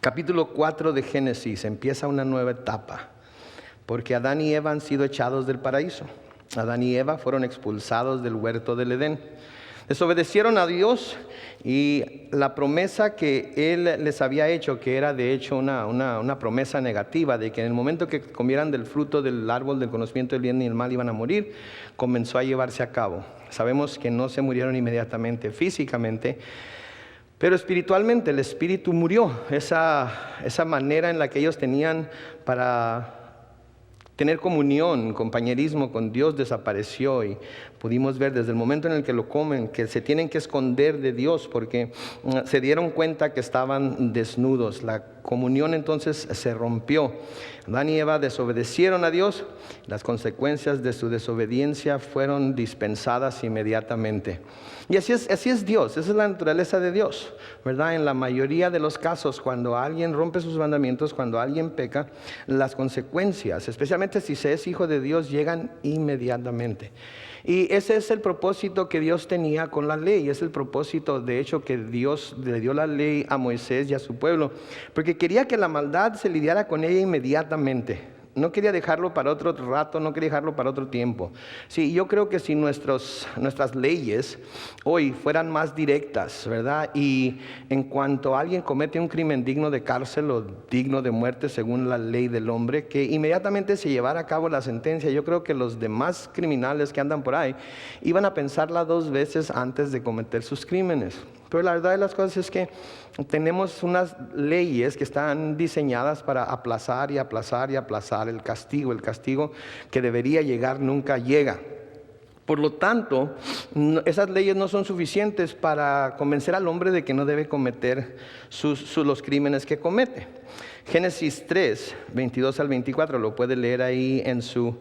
Capítulo 4 de Génesis empieza una nueva etapa, porque Adán y Eva han sido echados del paraíso. Adán y Eva fueron expulsados del huerto del Edén. Desobedecieron a Dios y la promesa que Él les había hecho, que era de hecho una promesa negativa, de que en el momento que comieran del fruto del árbol del conocimiento del bien y el mal iban a morir, comenzó a llevarse a cabo. Sabemos que no se murieron inmediatamente físicamente, pero espiritualmente el espíritu murió. Esa manera en la que ellos tenían para tener comunión, compañerismo con Dios desapareció, y pudimos ver desde el momento en el que lo comen que se tienen que esconder de Dios porque se dieron cuenta que estaban desnudos. La comunión entonces se rompió. Adán y Eva desobedecieron a Dios. Las consecuencias de su desobediencia fueron dispensadas inmediatamente. Y así es Dios, esa es la naturaleza de Dios, ¿verdad? En la mayoría de los casos, cuando alguien rompe sus mandamientos, cuando alguien peca, las consecuencias, especialmente si se es hijo de Dios, llegan inmediatamente. Y ese es el propósito que Dios tenía con la ley. Es el propósito, de hecho, que Dios le dio la ley a Moisés y a su pueblo, porque quería que la maldad se lidiara con ella inmediatamente. No quería dejarlo para otro rato, no quería dejarlo para otro tiempo. Sí, yo creo que si nuestras leyes hoy fueran más directas, ¿verdad? Y en cuanto alguien comete un crimen digno de cárcel o digno de muerte según la ley del hombre, que inmediatamente se llevara a cabo la sentencia, yo creo que los demás criminales que andan por ahí iban a pensarla dos veces antes de cometer sus crímenes. Pero la verdad de las cosas es que tenemos unas leyes que están diseñadas para aplazar y aplazar y aplazar el castigo. El castigo que debería llegar nunca llega. Por lo tanto, esas leyes no son suficientes para convencer al hombre de que no debe cometer los crímenes que comete. Génesis 3, 22 al 24, lo puede leer ahí en su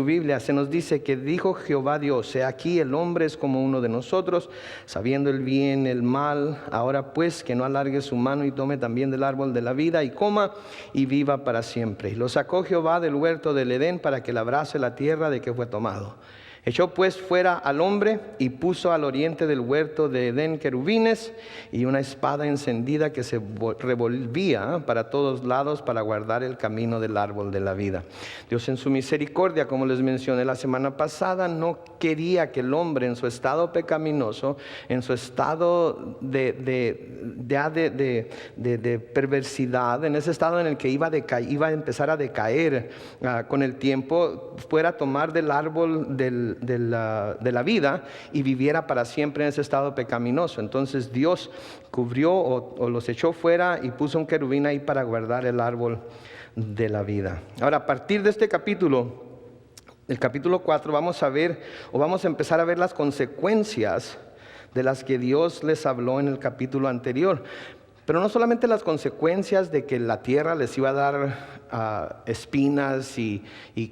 Biblia. Se nos dice que dijo Jehová Dios: he aquí el hombre es como uno de nosotros, sabiendo el bien, el mal. Ahora pues que no alargue su mano y tome también del árbol de la vida y coma y viva para siempre. Y lo sacó Jehová del huerto del Edén para que labrase la tierra de que fue tomado. Echó pues fuera al hombre y puso al oriente del huerto de Edén querubines y una espada encendida que se revolvía para todos lados para guardar el camino del árbol de la vida. Dios en su misericordia, como les mencioné la semana pasada, no quería que el hombre en su estado pecaminoso, en su estado de perversidad, en ese estado en el que iba a empezar a decaer con el tiempo, fuera a tomar del árbol de la vida y viviera para siempre en ese estado pecaminoso. Entonces Dios cubrió o los echó fuera y puso un querubín ahí para guardar el árbol de la vida. Ahora, a partir de este capítulo, el capítulo 4, vamos a empezar a ver las consecuencias de las que Dios les habló en el capítulo anterior. Pero no solamente las consecuencias de que la tierra les iba a dar espinas y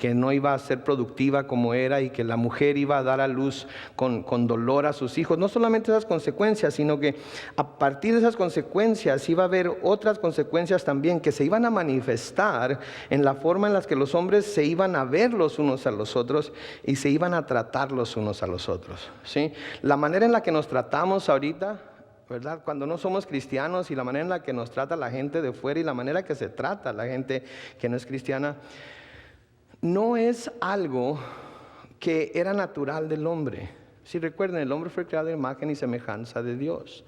que no iba a ser productiva como era, y que la mujer iba a dar a luz con dolor a sus hijos. No solamente esas consecuencias, sino que a partir de esas consecuencias iba a haber otras consecuencias también que se iban a manifestar en la forma en la que los hombres se iban a ver los unos a los otros y se iban a tratar los unos a los otros, ¿sí? La manera en la que nos tratamos ahorita, ¿verdad? Cuando no somos cristianos, y la manera en la que nos trata la gente de fuera y la manera que se trata la gente que no es cristiana, no es algo que era natural del hombre. Si recuerden, el hombre fue creado en imagen y semejanza de Dios.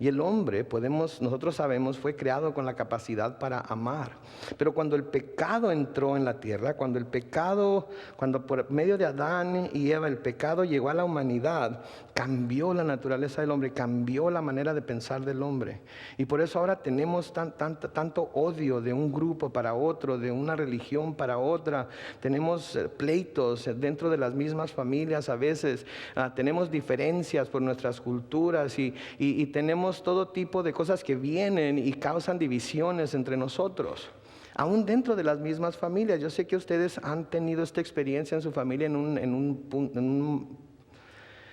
Y el hombre, nosotros sabemos, fue creado con la capacidad para amar. Pero cuando el pecado entró en la tierra, cuando por medio de Adán y Eva el pecado llegó a la humanidad, cambió la naturaleza del hombre, cambió la manera de pensar del hombre. Y por eso ahora tenemos tanto odio de un grupo para otro, de una religión para otra. Tenemos pleitos dentro de las mismas familias a veces. Tenemos diferencias por nuestras culturas y tenemos todo tipo de cosas que vienen y causan divisiones entre nosotros, aún dentro de las mismas familias. Yo sé que ustedes han tenido esta experiencia en su familia en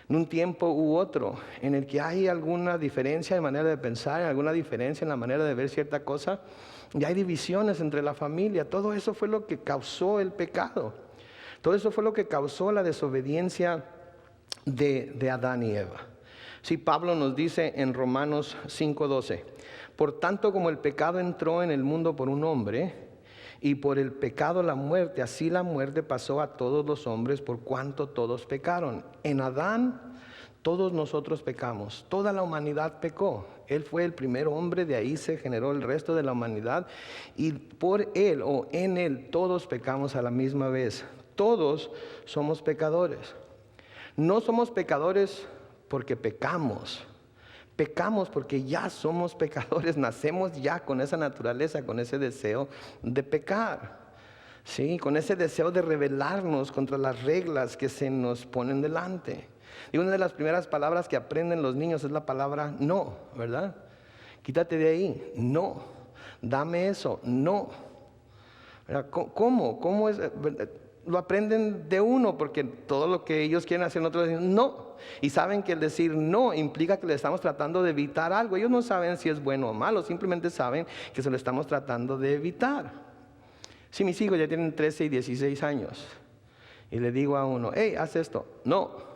un tiempo u otro, en el que hay alguna diferencia de manera de pensar, alguna diferencia en la manera de ver cierta cosa, y hay divisiones entre la familia. Todo eso fue lo que causó el pecado. Todo eso fue lo que causó la desobediencia de Adán y Eva. Sí, Pablo nos dice en Romanos 5:12, por tanto como el pecado entró en el mundo por un hombre, y por el pecado la muerte, así la muerte pasó a todos los hombres por cuanto todos pecaron. En Adán todos nosotros pecamos, toda la humanidad pecó. Él fue el primer hombre, de ahí se generó el resto de la humanidad, y por él o en él todos pecamos a la misma vez. Todos somos pecadores. No somos pecadores porque pecamos. Pecamos porque ya somos pecadores, nacemos ya con esa naturaleza, con ese deseo de pecar, ¿sí? Con ese deseo de rebelarnos contra las reglas que se nos ponen delante. Y una de las primeras palabras que aprenden los niños es la palabra no, ¿verdad? Quítate de ahí, no. Dame eso, no. ¿Cómo? ¿Cómo es? Lo aprenden de uno, porque todo lo que ellos quieren hacer nosotros dicen no, y saben que el decir no implica que le estamos tratando de evitar algo. Ellos no saben si es bueno o malo, simplemente saben que se lo estamos tratando de evitar. Si mis hijos ya tienen 13 y 16 años y le digo a uno, hey, haz esto, no.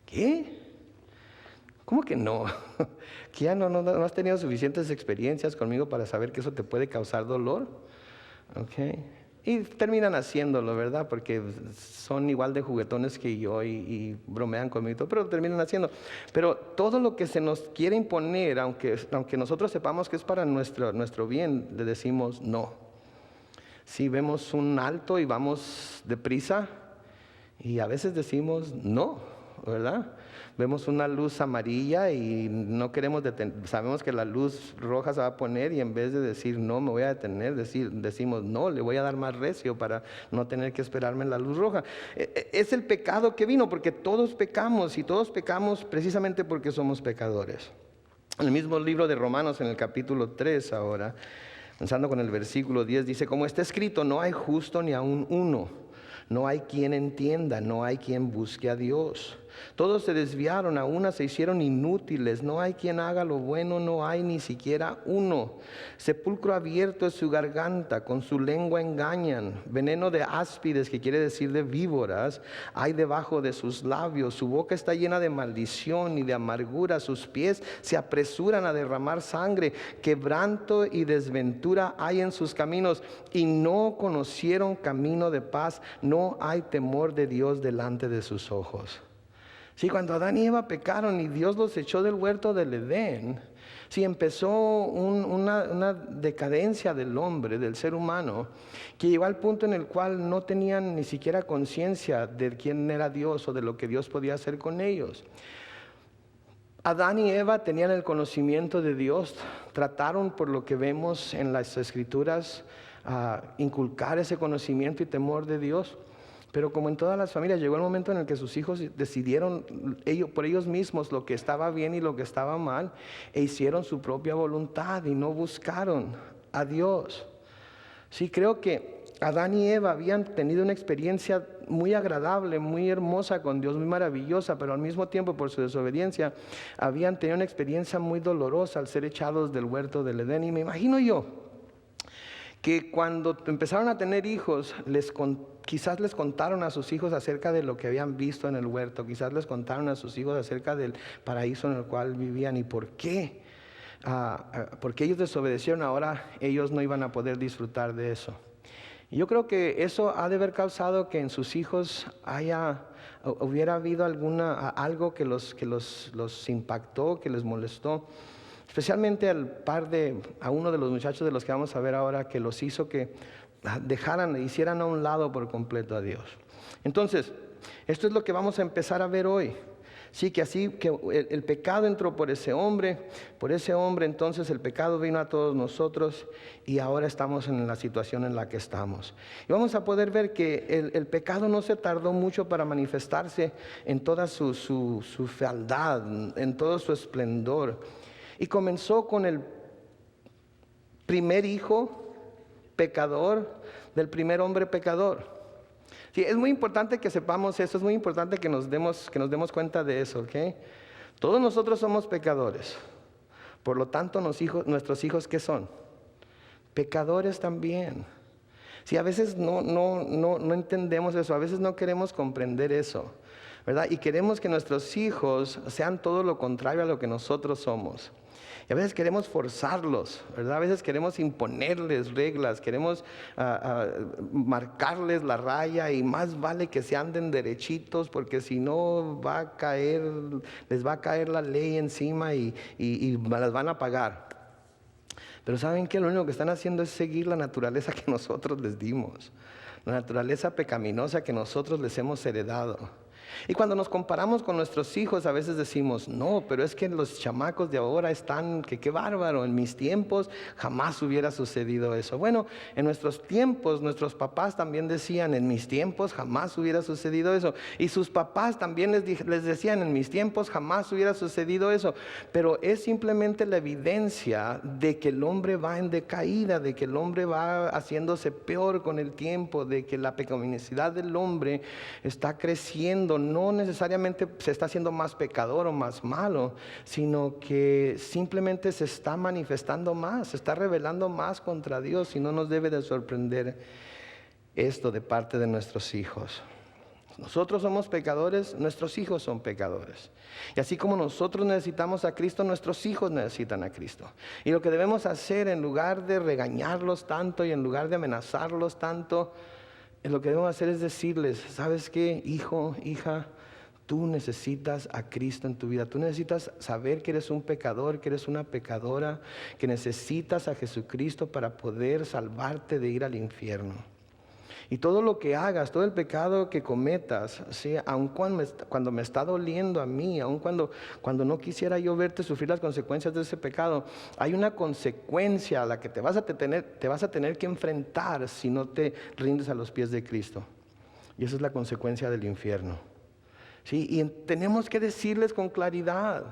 ¿Qué? ¿Cómo que no? ¿Que ya no has tenido suficientes experiencias conmigo para saber que eso te puede causar dolor? Okay. Y terminan haciéndolo, ¿verdad? Porque son igual de juguetones que yo y bromean conmigo, pero lo terminan haciendo. Pero todo lo que se nos quiere imponer, aunque nosotros sepamos que es para nuestro bien, le decimos no. Si vemos un alto y vamos deprisa, y a veces decimos no, ¿verdad? Vemos una luz amarilla y no queremos detener, sabemos que la luz roja se va a poner, y en vez de decir no, me voy a detener, decimos no, le voy a dar más recio para no tener que esperarme en la luz roja. Es el pecado que vino, porque todos pecamos, y todos pecamos precisamente porque somos pecadores. En el mismo libro de Romanos, en el capítulo 3 ahora, comenzando con el versículo 10, dice, como está escrito, no hay justo ni aun uno, no hay quien entienda, no hay quien busque a Dios. Todos se desviaron, a una se hicieron inútiles, no hay quien haga lo bueno, no hay ni siquiera uno. Sepulcro abierto es su garganta, con su lengua engañan. Veneno de áspides, que quiere decir de víboras, hay debajo de sus labios. Su boca está llena de maldición y de amargura, sus pies se apresuran a derramar sangre. Quebranto y desventura hay en sus caminos, y no conocieron camino de paz. No hay temor de Dios delante de sus ojos. Sí, cuando Adán y Eva pecaron y Dios los echó del huerto del Edén, sí, empezó una decadencia del hombre, del ser humano, que llegó al punto en el cual no tenían ni siquiera conciencia de quién era Dios o de lo que Dios podía hacer con ellos. Adán y Eva tenían el conocimiento de Dios, trataron, por lo que vemos en las Escrituras, inculcar ese conocimiento y temor de Dios. Pero como en todas las familias, llegó el momento en el que sus hijos decidieron por ellos mismos lo que estaba bien y lo que estaba mal, e hicieron su propia voluntad y no buscaron a Dios. Sí, creo que Adán y Eva habían tenido una experiencia muy agradable, muy hermosa con Dios, muy maravillosa, pero al mismo tiempo, por su desobediencia, habían tenido una experiencia muy dolorosa al ser echados del huerto del Edén. Y me imagino yo que cuando empezaron a tener hijos, quizás les contaron a sus hijos acerca de lo que habían visto en el huerto, quizás les contaron a sus hijos acerca del paraíso en el cual vivían y por qué. Porque ellos desobedecieron, ahora ellos no iban a poder disfrutar de eso. Y yo creo que eso ha de haber causado que en sus hijos hubiera habido algo que los impactó, que les molestó. Especialmente a uno de los muchachos de los que vamos a ver ahora, que los hizo que hicieran a un lado por completo a Dios. Entonces, esto es lo que vamos a empezar a ver hoy. Sí, que así que el pecado entró por ese hombre entonces el pecado vino a todos nosotros, y ahora estamos en la situación en la que estamos. Y vamos a poder ver que el pecado no se tardó mucho para manifestarse en toda su fealdad, en todo su esplendor. Y comenzó con el primer hijo pecador del primer hombre pecador. Sí, es muy importante que sepamos eso, es muy importante que nos demos cuenta de eso, ¿ok? Todos nosotros somos pecadores. Por lo tanto, nuestros hijos, ¿qué son? Pecadores también. Sí, a veces no entendemos eso, a veces no queremos comprender eso. ¿verdad? Y queremos que nuestros hijos sean todo lo contrario a lo que nosotros somos. Y a veces queremos forzarlos, ¿verdad? A veces queremos imponerles reglas, queremos marcarles la raya, y más vale que se anden derechitos, porque si no les va a caer la ley encima y las van a pagar. Pero ¿saben qué? Lo único que están haciendo es seguir la naturaleza que nosotros les dimos, la naturaleza pecaminosa que nosotros les hemos heredado. Y cuando nos comparamos con nuestros hijos, a veces decimos, no, pero es que los chamacos de ahora están, que qué bárbaro, en mis tiempos jamás hubiera sucedido eso. Bueno, en nuestros tiempos, nuestros papás también decían, en mis tiempos jamás hubiera sucedido eso. Y sus papás también les decían, en mis tiempos jamás hubiera sucedido eso. Pero es simplemente la evidencia de que el hombre va en decaída, de que el hombre va haciéndose peor con el tiempo, de que la pecaminosidad del hombre está creciendo. No necesariamente se está haciendo más pecador o más malo, sino que simplemente se está manifestando más, se está rebelando más contra Dios, y no nos debe de sorprender esto de parte de nuestros hijos. Nosotros somos pecadores, nuestros hijos son pecadores. Y así como nosotros necesitamos a Cristo, nuestros hijos necesitan a Cristo. Y lo que debemos hacer, en lugar de regañarlos tanto y en lugar de amenazarlos tanto, lo que debemos hacer es decirles, ¿sabes qué, hijo, hija? Tú necesitas a Cristo en tu vida. Tú necesitas saber que eres un pecador, que eres una pecadora, que necesitas a Jesucristo para poder salvarte de ir al infierno. Y todo lo que hagas, todo el pecado que cometas, ¿sí? Aun cuando me está doliendo a mí, aun cuando no quisiera yo verte sufrir las consecuencias de ese pecado, hay una consecuencia a la que te vas a tener que enfrentar si no te rindes a los pies de Cristo. Y esa es la consecuencia del infierno. ¿Sí? Y tenemos que decirles con claridad.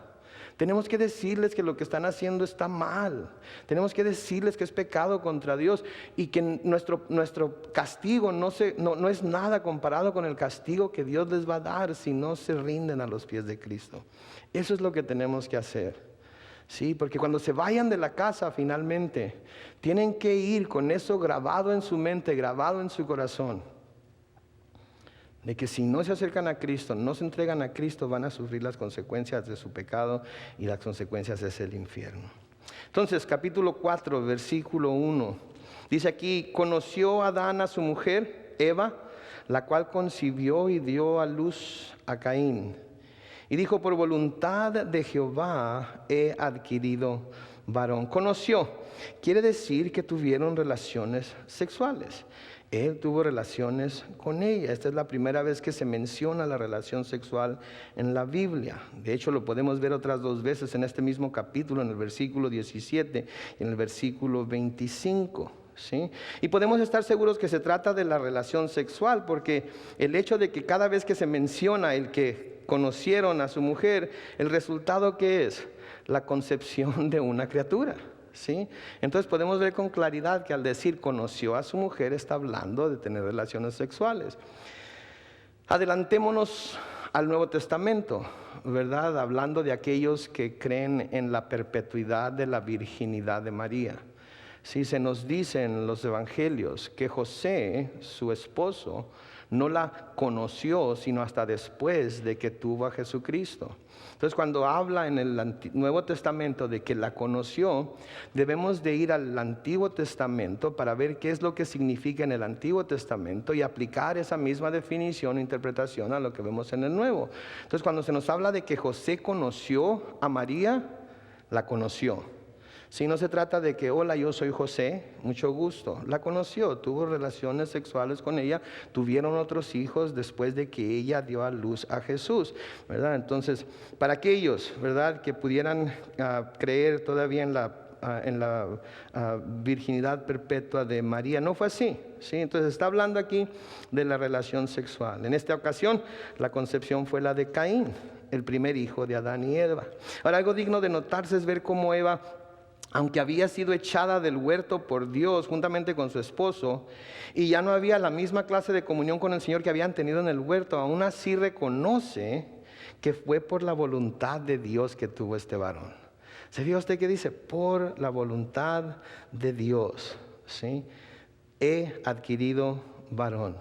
Tenemos que decirles que lo que están haciendo está mal. Tenemos que decirles que es pecado contra Dios, y que nuestro castigo no es nada comparado con el castigo que Dios les va a dar si no se rinden a los pies de Cristo. Eso es lo que tenemos que hacer. Sí, porque cuando se vayan de la casa finalmente, tienen que ir con eso grabado en su mente, grabado en su corazón, de que si no se acercan a Cristo, no se entregan a Cristo, van a sufrir las consecuencias de su pecado, y las consecuencias es el infierno. Entonces, capítulo 4, versículo 1, dice aquí, conoció Adán a su mujer, Eva, la cual concibió y dio a luz a Caín. Y dijo, por voluntad de Jehová he adquirido varón. Conoció, quiere decir que tuvieron relaciones sexuales. Él tuvo relaciones con ella. Esta es la primera vez que se menciona la relación sexual en la Biblia. De hecho, lo podemos ver otras 2 veces en este mismo capítulo, en el versículo 17 y en el versículo 25. ¿Sí? Y podemos estar seguros que se trata de la relación sexual, porque el hecho de que cada vez que se menciona el que conocieron a su mujer, el resultado que es la concepción de una criatura. ¿Sí? Entonces podemos ver con claridad que al decir conoció a su mujer, está hablando de tener relaciones sexuales. Adelantémonos al Nuevo Testamento, ¿verdad? Hablando de aquellos que creen en la perpetuidad de la virginidad de María. Sí, se nos dice en los evangelios que José, su esposo, no la conoció sino hasta después de que tuvo a Jesucristo. Entonces, cuando habla en el Nuevo Testamento de que la conoció, debemos de ir al Antiguo Testamento para ver qué es lo que significa en el Antiguo Testamento y aplicar esa misma definición e interpretación a lo que vemos en el Nuevo. Entonces, cuando se nos habla de que José conoció a María, la conoció. Si no se trata de que, hola, yo soy José, mucho gusto. La conoció, tuvo relaciones sexuales con ella, tuvieron otros hijos después de que ella dio a luz a Jesús, ¿verdad? Entonces, para aquellos, ¿verdad?, que pudieran creer todavía en la virginidad perpetua de María, no fue así, ¿sí? Entonces está hablando aquí de la relación sexual. En esta ocasión, la concepción fue la de Caín, el primer hijo de Adán y Eva. Ahora, algo digno de notarse es ver cómo Eva, aunque había sido echada del huerto por Dios juntamente con su esposo, y ya no había la misma clase de comunión con el Señor que habían tenido en el huerto, aún así reconoce que fue por la voluntad de Dios que tuvo este varón. ¿Se fija usted que dice? Por la voluntad de Dios, ¿sí? He adquirido varón.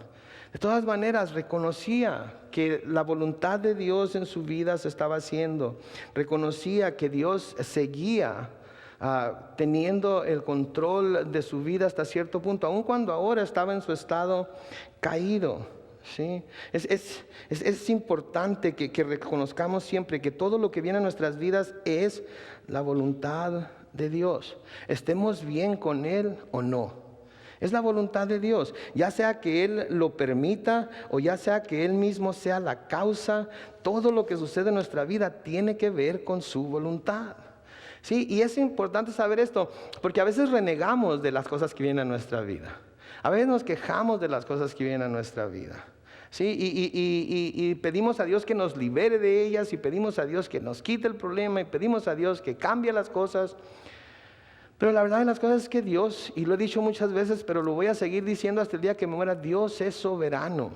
De todas maneras, reconocía que la voluntad de Dios en su vida se estaba haciendo. Reconocía que Dios seguía teniendo el control de su vida hasta cierto punto, aun cuando ahora estaba en su estado caído. ¿Sí? Es importante que reconozcamos siempre que todo lo que viene a nuestras vidas es la voluntad de Dios. Estemos bien con Él o no. Es la voluntad de Dios, ya sea que Él lo permita o ya sea que Él mismo sea la causa. Todo lo que sucede en nuestra vida tiene que ver con su voluntad. Sí, y es importante saber esto, porque a veces renegamos de las cosas que vienen a nuestra vida. A veces nos quejamos de las cosas que vienen a nuestra vida. Sí, y pedimos a Dios que nos libere de ellas, y pedimos a Dios que nos quite el problema, y pedimos a Dios que cambie las cosas. Pero la verdad de las cosas es que Dios, y lo he dicho muchas veces, pero lo voy a seguir diciendo hasta el día que me muera, Dios es soberano.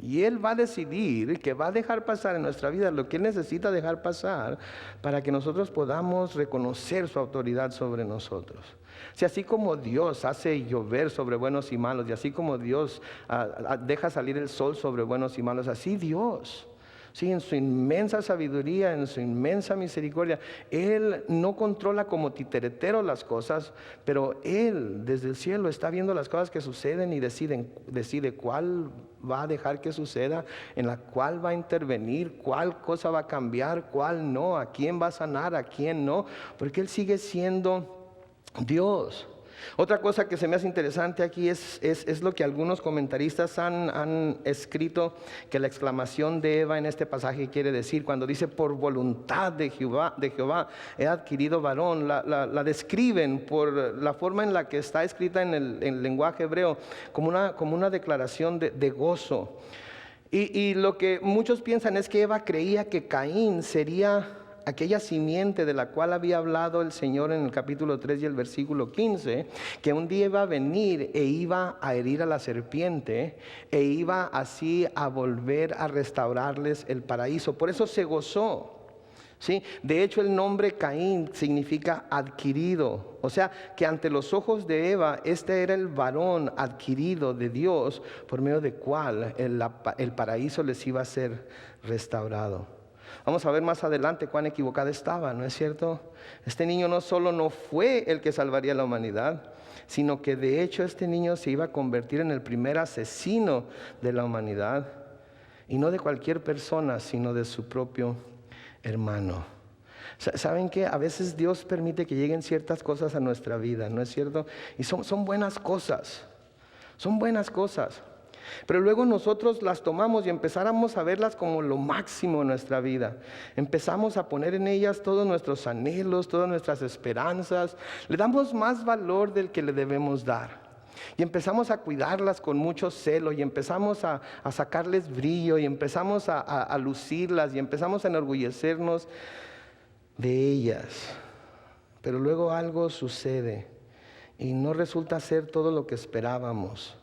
Y Él va a decidir que va a dejar pasar en nuestra vida lo que Él necesita dejar pasar para que nosotros podamos reconocer su autoridad sobre nosotros. Si así como Dios hace llover sobre buenos y malos, y así como Dios deja salir el sol sobre buenos y malos, así Dios, sí, en su inmensa sabiduría, en su inmensa misericordia, Él no controla como titeretero las cosas, pero Él desde el cielo está viendo las cosas que suceden y decide cuál va a dejar que suceda, en la cual va a intervenir, cuál cosa va a cambiar, cuál no, a quién va a sanar, a quién no, porque Él sigue siendo Dios. Otra cosa que se me hace interesante aquí es lo que algunos comentaristas han escrito, que la exclamación de Eva en este pasaje quiere decir cuando dice por voluntad de Jehová he adquirido varón. La describen por la forma en la que está escrita en el lenguaje hebreo como una declaración de gozo. Y lo que muchos piensan es que Eva creía que Caín sería aquella simiente de la cual había hablado el Señor en el capítulo 3 y el versículo 15, que un día iba a venir e iba a herir a la serpiente e iba así a volver a restaurarles el paraíso. Por eso se gozó. ¿Sí? De hecho, el nombre Caín significa adquirido. O sea, que ante los ojos de Eva, este era el varón adquirido de Dios, por medio de cual el paraíso les iba a ser restaurado. Vamos a ver más adelante cuán equivocada estaba, ¿no es cierto? Este niño no solo no fue el que salvaría a la humanidad, sino que de hecho este niño se iba a convertir en el primer asesino de la humanidad. Y no de cualquier persona, sino de su propio hermano. ¿Saben qué? A veces Dios permite que lleguen ciertas cosas a nuestra vida, ¿no es cierto? Y son buenas cosas, son buenas cosas. Pero luego nosotros las tomamos y empezáramos a verlas como lo máximo en nuestra vida. Empezamos a poner en ellas todos nuestros anhelos, todas nuestras esperanzas. Le damos más valor del que le debemos dar. Y empezamos a cuidarlas con mucho celo y empezamos a sacarles brillo y empezamos a lucirlas y empezamos a enorgullecernos de ellas. Pero luego algo sucede y no resulta ser todo lo que esperábamos.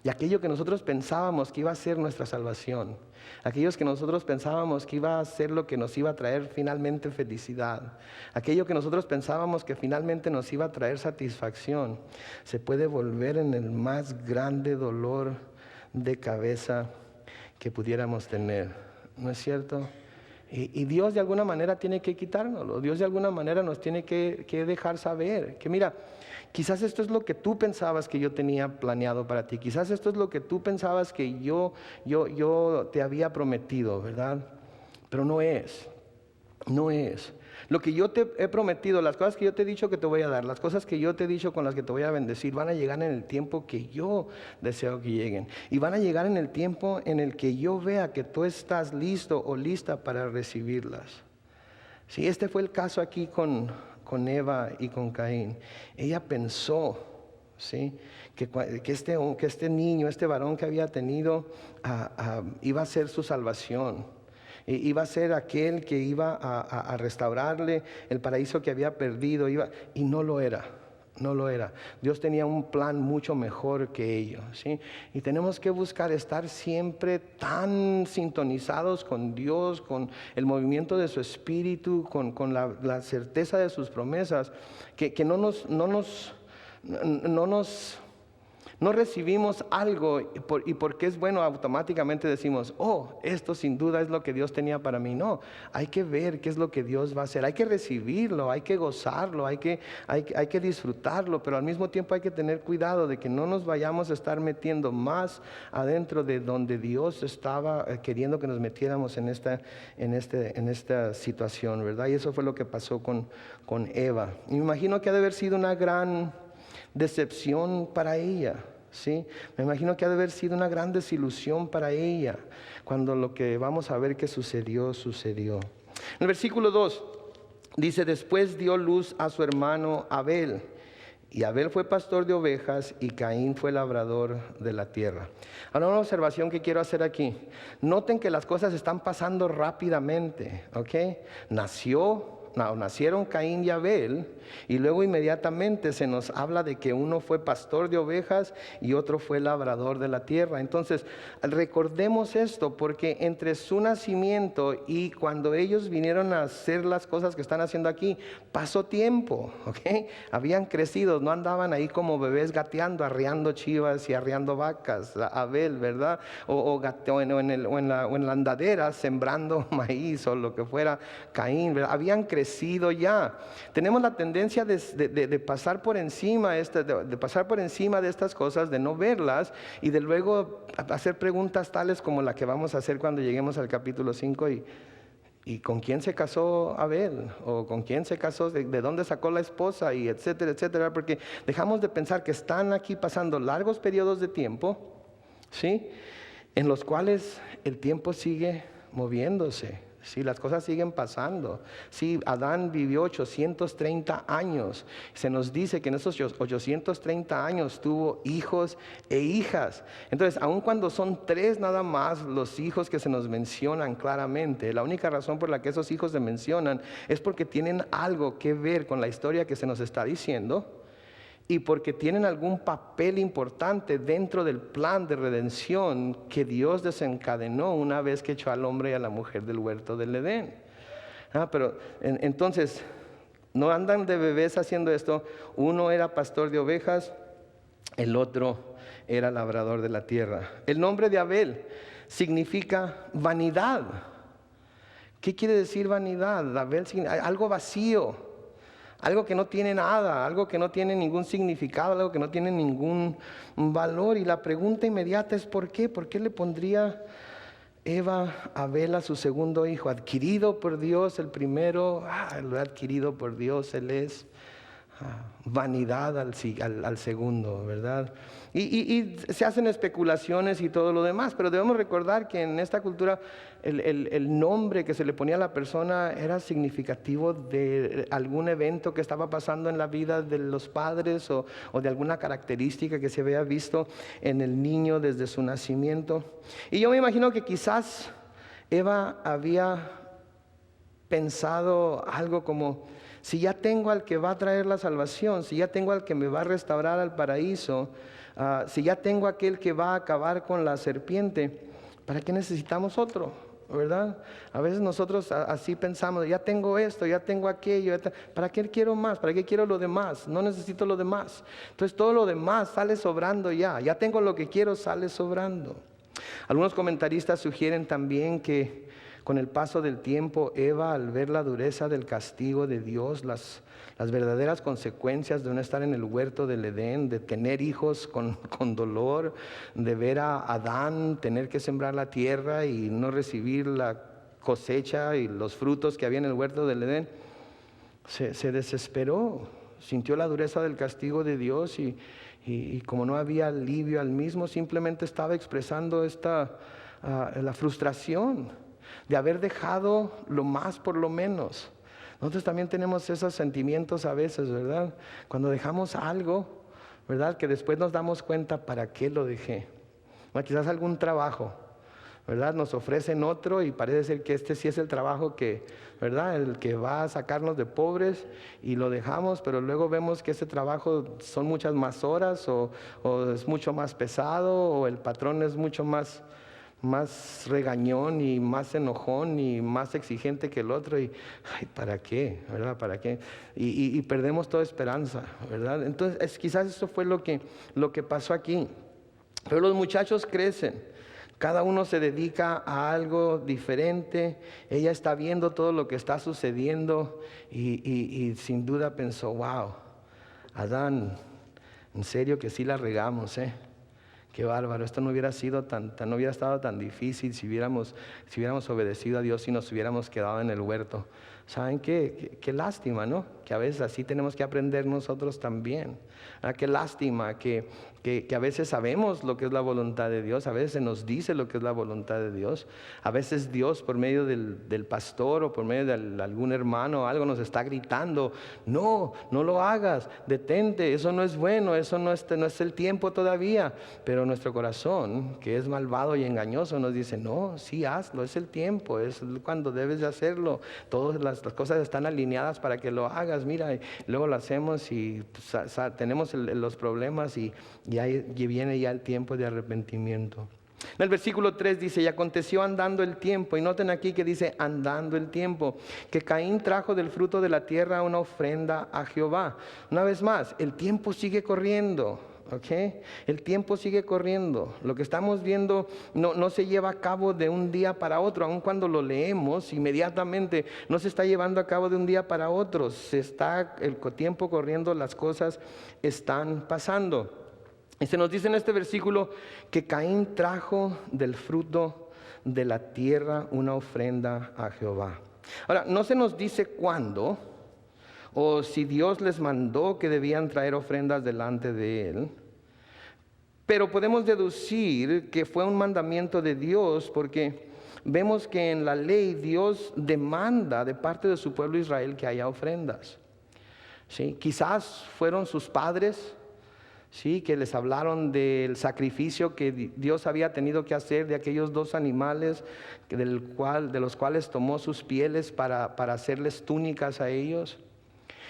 Y aquello que nosotros pensábamos que iba a ser nuestra salvación, aquellos que nosotros pensábamos que iba a ser lo que nos iba a traer finalmente felicidad, aquello que nosotros pensábamos que finalmente nos iba a traer satisfacción, se puede volver en el más grande dolor de cabeza que pudiéramos tener, ¿no es cierto? Y Dios de alguna manera tiene que quitárnoslo. Dios de alguna manera nos tiene que dejar saber que mira, quizás esto es lo que tú pensabas que yo tenía planeado para ti. Quizás esto es lo que tú pensabas que yo te había prometido, ¿verdad? Pero no es. No es. Lo que yo te he prometido, las cosas que yo te he dicho que te voy a dar, las cosas que yo te he dicho con las que te voy a bendecir, van a llegar en el tiempo que yo deseo que lleguen. Y van a llegar en el tiempo en el que yo vea que tú estás listo o lista para recibirlas. Sí, este fue el caso aquí con Eva y con Caín. Ella pensó, ¿sí?, que este niño, este varón que había tenido, iba a ser su salvación. Iba a ser aquel que iba a restaurarle el paraíso que había perdido. Y no lo era, no lo era. Dios tenía un plan mucho mejor que ello, ¿sí? Y tenemos que buscar estar siempre tan sintonizados con Dios, con el movimiento de su espíritu, con la certeza de sus promesas, que no No recibimos algo y porque es bueno automáticamente decimos, oh, esto sin duda es lo que Dios tenía para mí. No, hay que ver qué es lo que Dios va a hacer. Hay que recibirlo, hay que gozarlo, hay que disfrutarlo, pero al mismo tiempo hay que tener cuidado de que no nos vayamos a estar metiendo más adentro de donde Dios estaba queriendo que nos metiéramos en esta situación, ¿verdad? Y eso fue lo que pasó con Eva. Y me imagino que ha de haber sido una gran decepción para ella, ¿sí? Me imagino que ha de haber sido una gran desilusión para ella cuando lo que vamos a ver que sucedió. En el versículo 2 dice, después dio luz a su hermano Abel, y Abel fue pastor de ovejas y Caín fue labrador de la tierra. Ahora una observación que quiero hacer aquí. Noten que las cosas están pasando rápidamente, ¿ok? Nacieron Caín y Abel, y luego inmediatamente se nos habla de que uno fue pastor de ovejas y otro fue labrador de la tierra. Entonces, recordemos esto, porque entre su nacimiento y cuando ellos vinieron a hacer las cosas que están haciendo aquí, pasó tiempo, ¿ok? Habían crecido, no andaban ahí como bebés gateando, arreando chivas y arreando vacas, Abel, ¿verdad? O en la andadera sembrando maíz o lo que fuera Caín, ¿verdad? Habían crecido ya. Tenemos la tendencia de pasar por encima de pasar por encima de estas cosas, de no verlas y de luego hacer preguntas tales como la que vamos a hacer cuando lleguemos al capítulo 5 ¿y con quién se casó Abel? ¿O con quién se casó? ¿De dónde sacó la esposa? Y etcétera, etcétera. Porque dejamos de pensar que están aquí pasando largos periodos de tiempo, ¿sí? En los cuales el tiempo sigue moviéndose. Sí, las cosas siguen pasando. Sí, Adán vivió 830 años. Se nos dice que en esos 830 años tuvo hijos e hijas. Entonces, aun cuando son 3 nada más los hijos que se nos mencionan claramente, la única razón por la que esos hijos se mencionan es porque tienen algo que ver con la historia que se nos está diciendo y porque tienen algún papel importante dentro del plan de redención que Dios desencadenó una vez que echó al hombre y a la mujer del huerto del Edén. Pero entonces, no andan de bebés haciendo esto. Uno era pastor de ovejas, el otro era labrador de la tierra. El nombre de Abel significa vanidad. ¿Qué quiere decir vanidad? Abel significa algo vacío. Algo que no tiene nada, algo que no tiene ningún significado, algo que no tiene ningún valor. Y la pregunta inmediata es ¿por qué? ¿Por qué le pondría Eva a Abel a su segundo hijo? Adquirido por Dios el primero, lo ha adquirido por Dios, él es vanidad al segundo, ¿verdad? Y se hacen especulaciones y todo lo demás, pero debemos recordar que en esta cultura el nombre que se le ponía a la persona era significativo de algún evento que estaba pasando en la vida de los padres o de alguna característica que se había visto en el niño desde su nacimiento. Y yo me imagino que quizás Eva había pensado algo como: si ya tengo al que va a traer la salvación, si ya tengo al que me va a restaurar al paraíso, si ya tengo aquel que va a acabar con la serpiente, ¿para qué necesitamos otro? ¿Verdad? A veces nosotros así pensamos: ya tengo esto, ya tengo aquello, ¿para qué quiero más? ¿Para qué quiero lo demás? No necesito lo demás. Entonces todo lo demás sale sobrando ya tengo lo que quiero, sale sobrando. Algunos comentaristas sugieren también que con el paso del tiempo, Eva, al ver la dureza del castigo de Dios, las verdaderas consecuencias de no estar en el huerto del Edén, de tener hijos con dolor, de ver a Adán tener que sembrar la tierra y no recibir la cosecha y los frutos que había en el huerto del Edén, se desesperó, sintió la dureza del castigo de Dios y como no había alivio al mismo, simplemente estaba expresando la frustración de haber dejado lo más por lo menos. Nosotros también tenemos esos sentimientos a veces, ¿verdad? Cuando dejamos algo, ¿verdad? Que después nos damos cuenta para qué lo dejé. Bueno, quizás algún trabajo, ¿verdad? Nos ofrecen otro y parece ser que este sí es el trabajo que, ¿verdad? El que va a sacarnos de pobres y lo dejamos, pero luego vemos que ese trabajo son muchas más horas o es mucho más pesado o el patrón es mucho más más regañón y más enojón y más exigente que el otro. Y, ay, ¿para qué? ¿Verdad? ¿Para qué? Y perdemos toda esperanza, ¿verdad? Entonces, quizás eso fue lo que pasó aquí. Pero los muchachos crecen. Cada uno se dedica a algo diferente. Ella está viendo todo lo que está sucediendo y sin duda pensó, wow, Adán, en serio que sí la regamos, Qué bárbaro, esto no hubiera sido no hubiera estado tan difícil si hubiéramos obedecido a Dios y nos hubiéramos quedado en el huerto. ¿Saben qué? Qué lástima, ¿no? Que a veces así tenemos que aprender nosotros también. Qué lástima que a veces sabemos lo que es la voluntad de Dios, a veces se nos dice lo que es la voluntad de Dios. A veces Dios por medio del pastor o por medio de algún hermano o algo nos está gritando, no lo hagas, detente, eso no es bueno, eso no es el tiempo todavía. Pero nuestro corazón, que es malvado y engañoso, nos dice, no, sí hazlo, es el tiempo, es cuando debes de hacerlo. Todas las cosas están alineadas para que lo hagas, mira, y luego lo hacemos y tenemos los problemas y viene ya el tiempo de arrepentimiento. En el versículo 3 dice, y aconteció andando el tiempo, y noten aquí que dice andando el tiempo, que Caín trajo del fruto de la tierra una ofrenda a Jehová. Una vez más, el tiempo sigue corriendo. Okay. El tiempo sigue corriendo. Lo que estamos viendo no se lleva a cabo de un día para otro. Aun cuando lo leemos inmediatamente, no se está llevando a cabo de un día para otro. El tiempo corriendo, las cosas están pasando. Y se nos dice en este versículo que Caín trajo del fruto de la tierra una ofrenda a Jehová. Ahora, no se nos dice cuándo o si Dios les mandó que debían traer ofrendas delante de Él. Pero podemos deducir que fue un mandamiento de Dios porque vemos que en la ley Dios demanda de parte de su pueblo Israel que haya ofrendas. ¿Sí? Quizás fueron sus padres, ¿sí? Que les hablaron del sacrificio que Dios había tenido que hacer de aquellos 2 animales de los cuales tomó sus pieles para hacerles túnicas a ellos.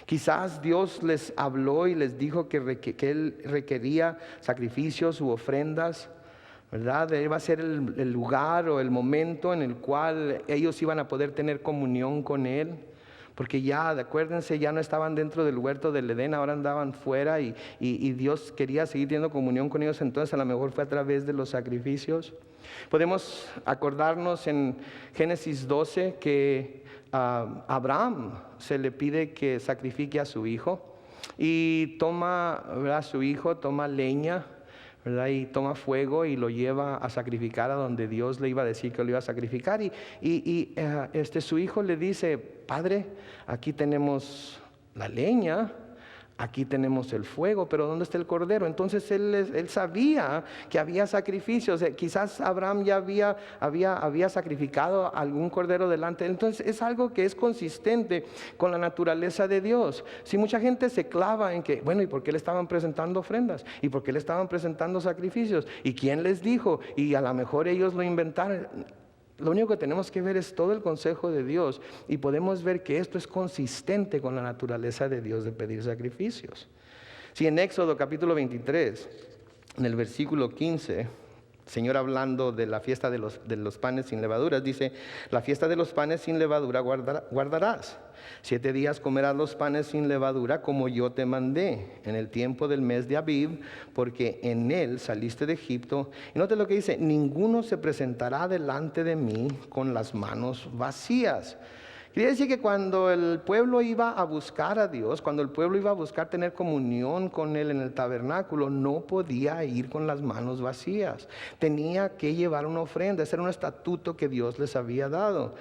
Quizás Dios les habló y les dijo que Él requería sacrificios u ofrendas, ¿verdad? Iba a ser el lugar o el momento en el cual ellos iban a poder tener comunión con Él. Porque ya, acuérdense, ya no estaban dentro del huerto del Edén, ahora andaban fuera y Dios quería seguir teniendo comunión con ellos, entonces a lo mejor fue a través de los sacrificios. Podemos acordarnos en Génesis 12 que a Abraham se le pide que sacrifique a su hijo y toma, ¿verdad? Su hijo toma leña, ¿verdad? Y toma fuego y lo lleva a sacrificar a donde Dios le iba a decir que lo iba a sacrificar y su hijo le dice, padre, aquí tenemos la leña, aquí tenemos el fuego, pero ¿dónde está el cordero? Entonces él sabía que había sacrificios. Quizás Abraham ya había sacrificado algún cordero delante. Entonces es algo que es consistente con la naturaleza de Dios. Si mucha gente se clava en que, bueno, ¿y por qué le estaban presentando ofrendas? ¿Y por qué le estaban presentando sacrificios? ¿Y quién les dijo? Y a lo mejor ellos lo inventaron. Lo único que tenemos que ver es todo el consejo de Dios y podemos ver que esto es consistente con la naturaleza de Dios de pedir sacrificios. Si en Éxodo capítulo 23, en el versículo 15, el Señor hablando de la fiesta de los panes sin levaduras, dice, la fiesta de los panes sin levadura guardarás. 7 días comerás los panes sin levadura como yo te mandé en el tiempo del mes de Abib, porque en él saliste de Egipto. Y note lo que dice, ninguno se presentará delante de mí con las manos vacías. Quiere decir que cuando el pueblo iba a buscar a Dios, cuando el pueblo iba a buscar tener comunión con Él en el tabernáculo, no podía ir con las manos vacías. Tenía que llevar una ofrenda, ese era un estatuto que Dios les había dado.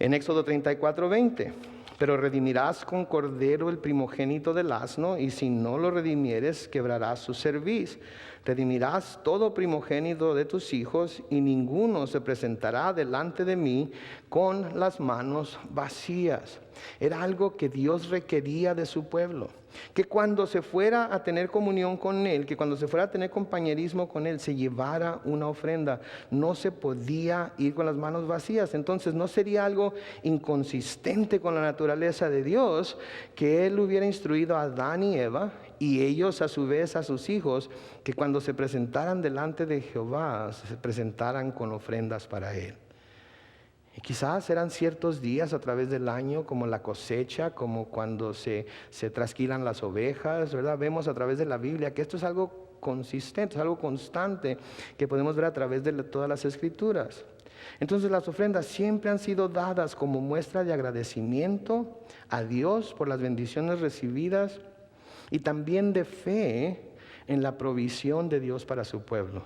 En Éxodo 34:20, pero redimirás con cordero el primogénito del asno, y si no lo redimieres, quebrarás su cerviz. Redimirás todo primogénito de tus hijos, y ninguno se presentará delante de mí con las manos vacías. Era algo que Dios requería de su pueblo, que cuando se fuera a tener comunión con Él, que cuando se fuera a tener compañerismo con Él, se llevara una ofrenda. No se podía ir con las manos vacías. Entonces no sería algo inconsistente con la naturaleza de Dios que Él hubiera instruido a Adán y Eva y ellos a su vez a sus hijos, que cuando se presentaran delante de Jehová, se presentaran con ofrendas para Él. Y quizás eran ciertos días a través del año, como la cosecha, como cuando se trasquilan las ovejas, ¿verdad? Vemos a través de la Biblia que esto es algo consistente, es algo constante que podemos ver a través de todas las Escrituras. Entonces las ofrendas siempre han sido dadas como muestra de agradecimiento a Dios por las bendiciones recibidas y también de fe en la provisión de Dios para su pueblo.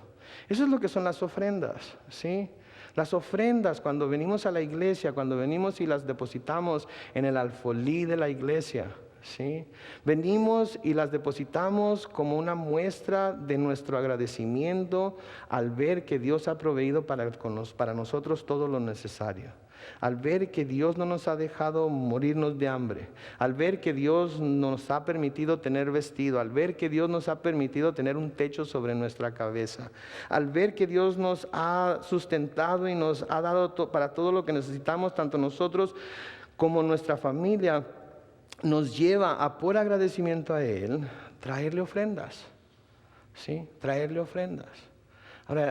Eso es lo que son las ofrendas, ¿sí? Las ofrendas, cuando venimos a la iglesia, cuando venimos y las depositamos en el alfolí de la iglesia, ¿sí? Venimos y las depositamos como una muestra de nuestro agradecimiento al ver que Dios ha proveído para nosotros todo lo necesario, al ver que Dios no nos ha dejado morirnos de hambre, al ver que Dios nos ha permitido tener vestido, al ver que Dios nos ha permitido tener un techo sobre nuestra cabeza, al ver que Dios nos ha sustentado y nos ha dado para todo lo que necesitamos, tanto nosotros como nuestra familia, nos lleva a, por agradecimiento a Él, traerle ofrendas, ¿sí? Traerle ofrendas.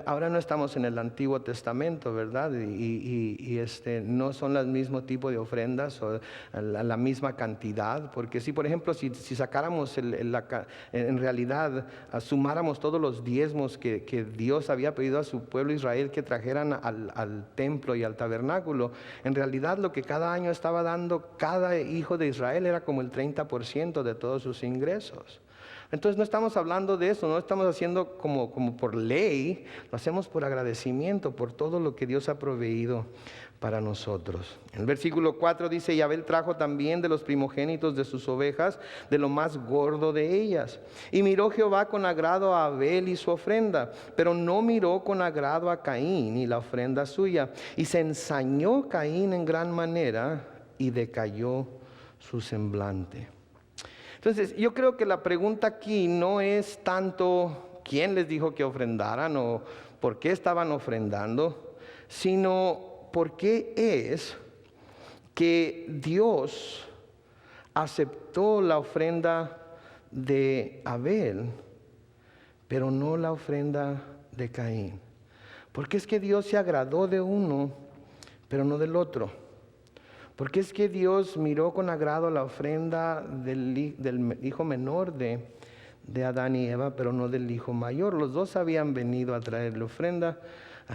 Ahora no estamos en el Antiguo Testamento, ¿verdad? Y no son el mismo tipo de ofrendas o la misma cantidad, porque si por ejemplo si sacáramos en realidad sumáramos todos los diezmos que Dios había pedido a su pueblo Israel que trajeran al templo y al tabernáculo, en realidad lo que cada año estaba dando cada hijo de Israel era como el 30% de todos sus ingresos. Entonces no estamos hablando de eso, no estamos haciendo como por ley, lo hacemos por agradecimiento, por todo lo que Dios ha proveído para nosotros. El versículo 4 dice, y Abel trajo también de los primogénitos de sus ovejas, de lo más gordo de ellas. Y miró Jehová con agrado a Abel y su ofrenda, pero no miró con agrado a Caín y la ofrenda suya. Y se ensañó Caín en gran manera y decayó su semblante. Entonces, yo creo que la pregunta aquí no es tanto quién les dijo que ofrendaran o por qué estaban ofrendando, sino por qué es que Dios aceptó la ofrenda de Abel, pero no la ofrenda de Caín. ¿Por qué es que Dios se agradó de uno, pero no del otro? Porque es que Dios miró con agrado la ofrenda del hijo menor de Adán y Eva, pero no del hijo mayor. Los dos habían venido a traerle ofrenda.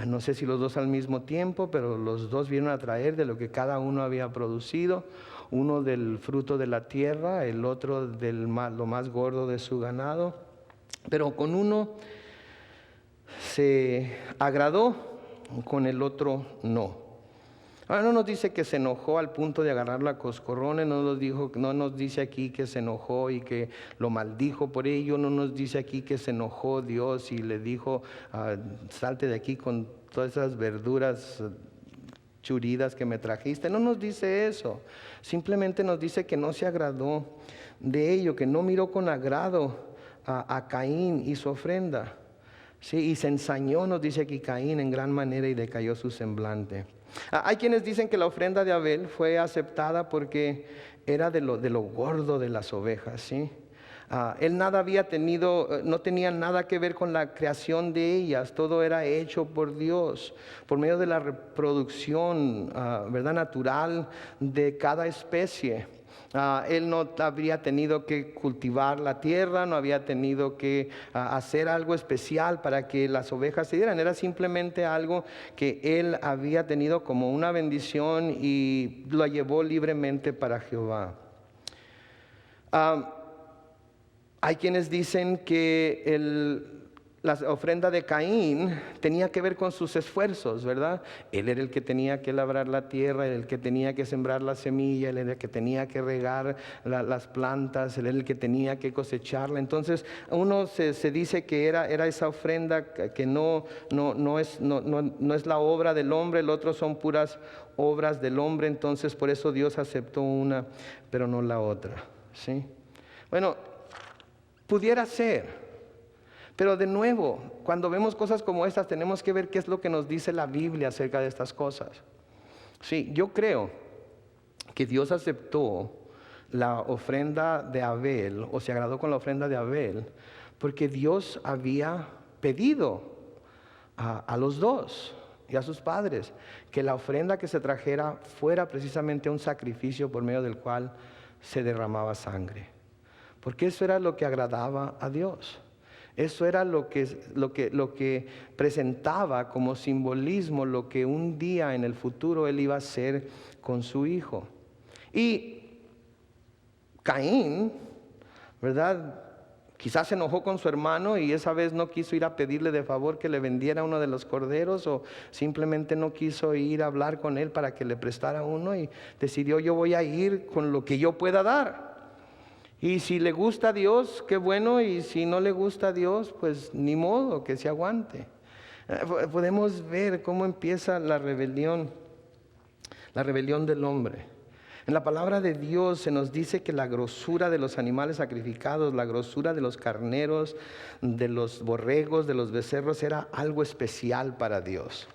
No sé si los dos al mismo tiempo, pero los dos vinieron a traer de lo que cada uno había producido. Uno del fruto de la tierra, el otro lo más gordo de su ganado. Pero con uno se agradó, con el otro no. Ahora no nos dice que se enojó al punto de agarrarlo a coscorrones, no nos dice aquí que se enojó y que lo maldijo por ello, no nos dice aquí que se enojó Dios y le dijo, salte de aquí con todas esas verduras churidas que me trajiste. No nos dice eso, simplemente nos dice que no se agradó de ello, que no miró con agrado a Caín y su ofrenda. Sí, y se ensañó, nos dice aquí Caín en gran manera y decayó su semblante. Hay quienes dicen que la ofrenda de Abel fue aceptada porque era de lo gordo de las ovejas, ¿sí? Él no tenía nada que ver con la creación de ellas, todo era hecho por Dios, por medio de la reproducción, ¿verdad?, natural de cada especie. Él no habría tenido que cultivar la tierra, no había tenido que hacer algo especial para que las ovejas se dieran. Era simplemente algo que él había tenido como una bendición y lo llevó libremente para Jehová. Hay quienes dicen que la ofrenda de Caín tenía que ver con sus esfuerzos, ¿verdad? Él era el que tenía que labrar la tierra, el que tenía que sembrar la semilla, él era el que tenía que regar las plantas, él era el que tenía que cosecharla. Entonces, uno se dice que era esa ofrenda que no es la obra del hombre, el otro son puras obras del hombre. Entonces, por eso Dios aceptó una, pero no la otra, ¿sí? Bueno, pudiera ser. Pero de nuevo, cuando vemos cosas como estas, tenemos que ver qué es lo que nos dice la Biblia acerca de estas cosas. Sí, yo creo que Dios aceptó la ofrenda de Abel, o se agradó con la ofrenda de Abel, porque Dios había pedido a los dos y a sus padres que la ofrenda que se trajera fuera precisamente un sacrificio por medio del cual se derramaba sangre, porque eso era lo que agradaba a Dios. Eso era lo que presentaba como simbolismo lo que un día en el futuro él iba a hacer con su hijo. Y Caín, ¿verdad? Quizás se enojó con su hermano y esa vez no quiso ir a pedirle de favor que le vendiera uno de los corderos, o simplemente no quiso ir a hablar con él para que le prestara uno, y decidió: yo voy a ir con lo que yo pueda dar. Y si le gusta a Dios, qué bueno, y si no le gusta a Dios, pues ni modo, que se aguante. Podemos ver cómo empieza la rebelión del hombre. En la palabra de Dios se nos dice que la grosura de los animales sacrificados, la grosura de los carneros, de los borregos, de los becerros, era algo especial para Dios.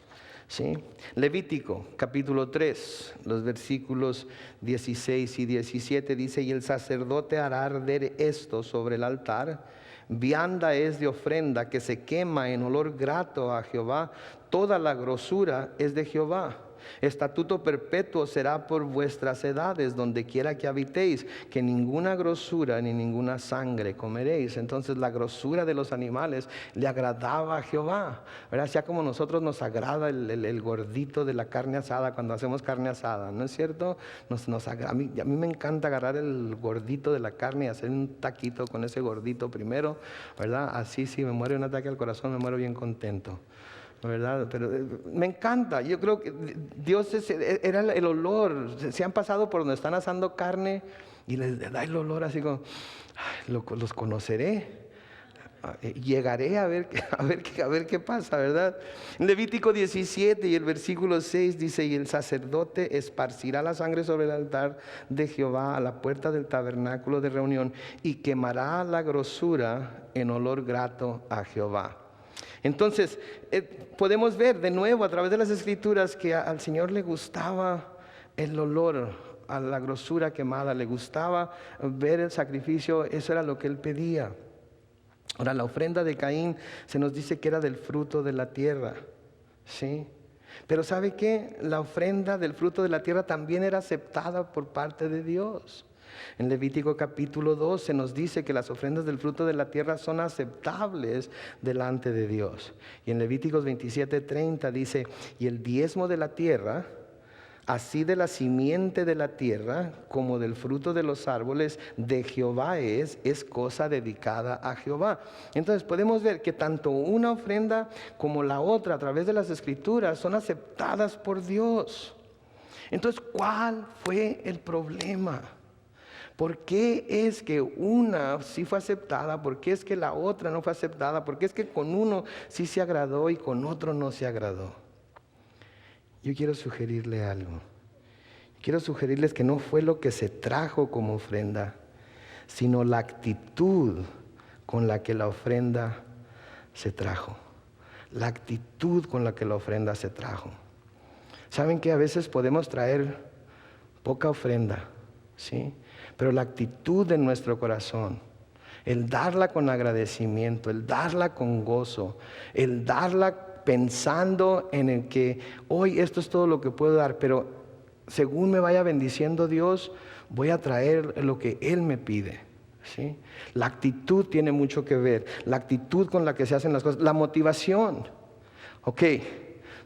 ¿Sí? Levítico capítulo 3, los versículos 16 y 17 dice: y el sacerdote hará arder esto sobre el altar. Vianda es de ofrenda que se quema en olor grato a Jehová. Toda la grosura es de Jehová. Estatuto perpetuo será por vuestras edades, donde quiera que habitéis, que ninguna grosura ni ninguna sangre comeréis. Entonces la grosura de los animales le agradaba a Jehová, ¿verdad? Sea como nosotros nos agrada el gordito de la carne asada cuando hacemos carne asada, ¿no es cierto? A mí me encanta agarrar el gordito de la carne y hacer un taquito con ese gordito primero, ¿verdad? Así sí me muere un ataque al corazón, me muero bien contento, ¿verdad? Pero me encanta. Yo creo que Dios era el olor. Se han pasado por donde están asando carne y les da el olor así como: los conoceré, llegaré a ver qué pasa, ¿verdad? En Levítico 17 y el versículo 6 dice: y el sacerdote esparcirá la sangre sobre el altar de Jehová a la puerta del tabernáculo de reunión, y quemará la grosura en olor grato a Jehová. Entonces podemos ver de nuevo a través de las escrituras que al Señor le gustaba el olor a la grosura quemada, le gustaba ver el sacrificio, eso era lo que él pedía. Ahora, la ofrenda de Caín se nos dice que era del fruto de la tierra, ¿sí? Pero ¿sabe qué? La ofrenda del fruto de la tierra también era aceptada por parte de Dios. En Levítico capítulo 2 se nos dice que las ofrendas del fruto de la tierra son aceptables delante de Dios. Y en Levíticos 27:30 dice: y el diezmo de la tierra, así de la simiente de la tierra como del fruto de los árboles, de Jehová es cosa dedicada a Jehová. Entonces podemos ver que tanto una ofrenda como la otra a través de las escrituras son aceptadas por Dios. Entonces, ¿cuál fue el problema? ¿Por qué es que una sí fue aceptada? ¿Por qué es que la otra no fue aceptada? ¿Por qué es que con uno sí se agradó y con otro no se agradó? Yo quiero sugerirle algo. Quiero sugerirles que no fue lo que se trajo como ofrenda, sino la actitud con la que la ofrenda se trajo. La actitud con la que la ofrenda se trajo. ¿Saben que a veces podemos traer poca ofrenda? ¿Sí? Pero la actitud de nuestro corazón, el darla con agradecimiento, el darla con gozo, el darla pensando en el que hoy esto es todo lo que puedo dar, pero según me vaya bendiciendo Dios, voy a traer lo que Él me pide, ¿sí? La actitud tiene mucho que ver, la actitud con la que se hacen las cosas, la motivación. Ok,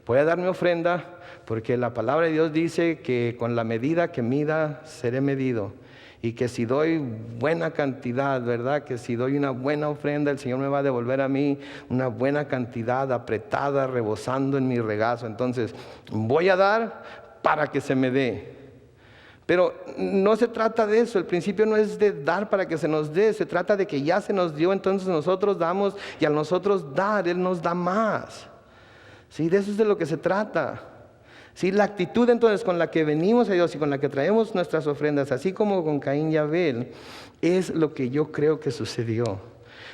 voy a dar mi ofrenda porque la palabra de Dios dice que con la medida que mida seré medido. Y que si doy buena cantidad, ¿verdad? Que si doy una buena ofrenda, el Señor me va a devolver a mí una buena cantidad apretada, rebosando en mi regazo. Entonces, voy a dar para que se me dé. Pero no se trata de eso. El principio no es de dar para que se nos dé. Se trata de que ya se nos dio, entonces nosotros damos. Y al nosotros dar, Él nos da más. ¿Sí? De eso es de lo que se trata. ¿Sí? La actitud entonces con la que venimos a Dios y con la que traemos nuestras ofrendas, así como con Caín y Abel, es lo que yo creo que sucedió.